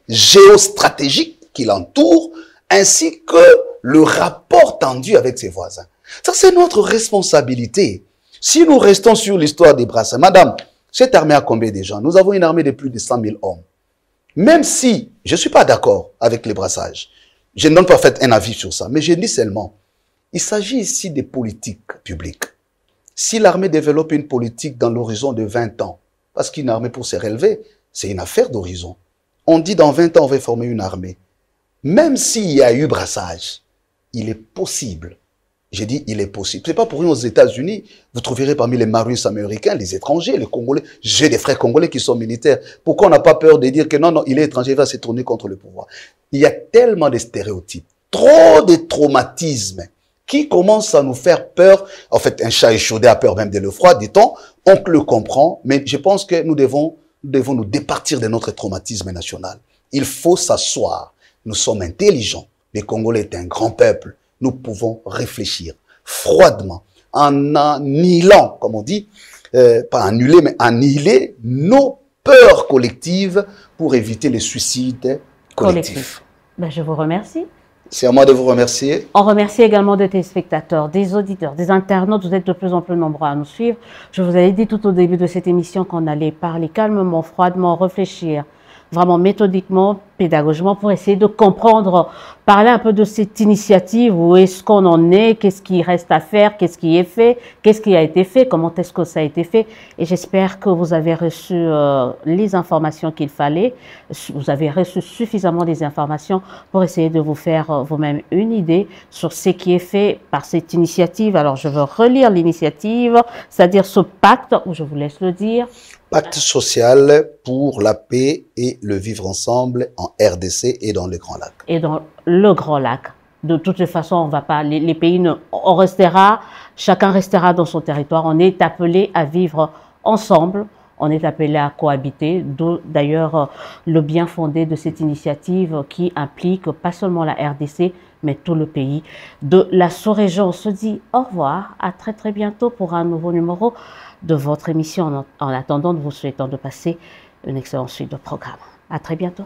géostratégiques qui l'entourent, ainsi que le rapport tendu avec ses voisins. Ça, c'est notre responsabilité. Si nous restons sur l'histoire des brassages, madame, cette armée a combien de gens? Nous avons une armée de plus de 100 000 hommes. Même si je ne suis pas d'accord avec les brassages, je ne donne pas fait un avis sur ça, mais je dis seulement, il s'agit ici des politiques publiques. Si l'armée développe une politique dans l'horizon de 20 ans, parce qu'une armée pour se relever, c'est une affaire d'horizon. On dit dans 20 ans, on va former une armée. Même s'il y a eu brassage, il est possible J'ai dit, il est possible. C'est pas pour rien aux États-Unis. Vous trouverez parmi les Marines américains, les étrangers, les Congolais. J'ai des frères congolais qui sont militaires. Pourquoi on n'a pas peur de dire que non, non, il est étranger, il va se tourner contre le pouvoir? Il y a tellement de stéréotypes, trop de traumatismes qui commencent à nous faire peur. En fait, un chat échaudé a peur même de le froid, dit-on. On le comprend, mais je pense que nous devons nous départir de notre traumatisme national. Il faut s'asseoir. Nous sommes intelligents. Les Congolais est un grand peuple. Nous pouvons réfléchir froidement, en annihilant, comme on dit, pas annuler, mais annihiler nos peurs collectives pour éviter les suicides collectifs. Ben, je vous remercie. C'est à moi de vous remercier. On remercie également des téléspectateurs, des auditeurs, des internautes. Vous êtes de plus en plus nombreux à nous suivre. Je vous avais dit tout au début de cette émission qu'on allait parler calmement, froidement, réfléchir, vraiment méthodiquement, pédagogiquement, pour essayer de comprendre, parler un peu de cette initiative, où est-ce qu'on en est, qu'est-ce qui reste à faire, qu'est-ce qui est fait, qu'est-ce qui a été fait, comment est-ce que ça a été fait. Et j'espère que vous avez reçu les informations qu'il fallait, vous avez reçu suffisamment des informations pour essayer de vous faire vous-même une idée sur ce qui est fait par cette initiative. Alors je veux relire l'initiative, c'est-à-dire ce pacte, où je vous laisse le dire. Pacte social pour la paix et le vivre ensemble en RDC et dans le Grand Lac. Et dans le Grand Lac. De toute façon, on va pas, les pays, on restera, chacun restera dans son territoire. On est appelé à vivre ensemble. On est appelé à cohabiter. D'ailleurs, le bien fondé de cette initiative qui implique pas seulement la RDC, mais tout le pays de la sous-région. On se dit au revoir, à très très bientôt pour un nouveau numéro de votre émission. En attendant, nous vous souhaitons de passer une excellente suite de programmes. À très bientôt.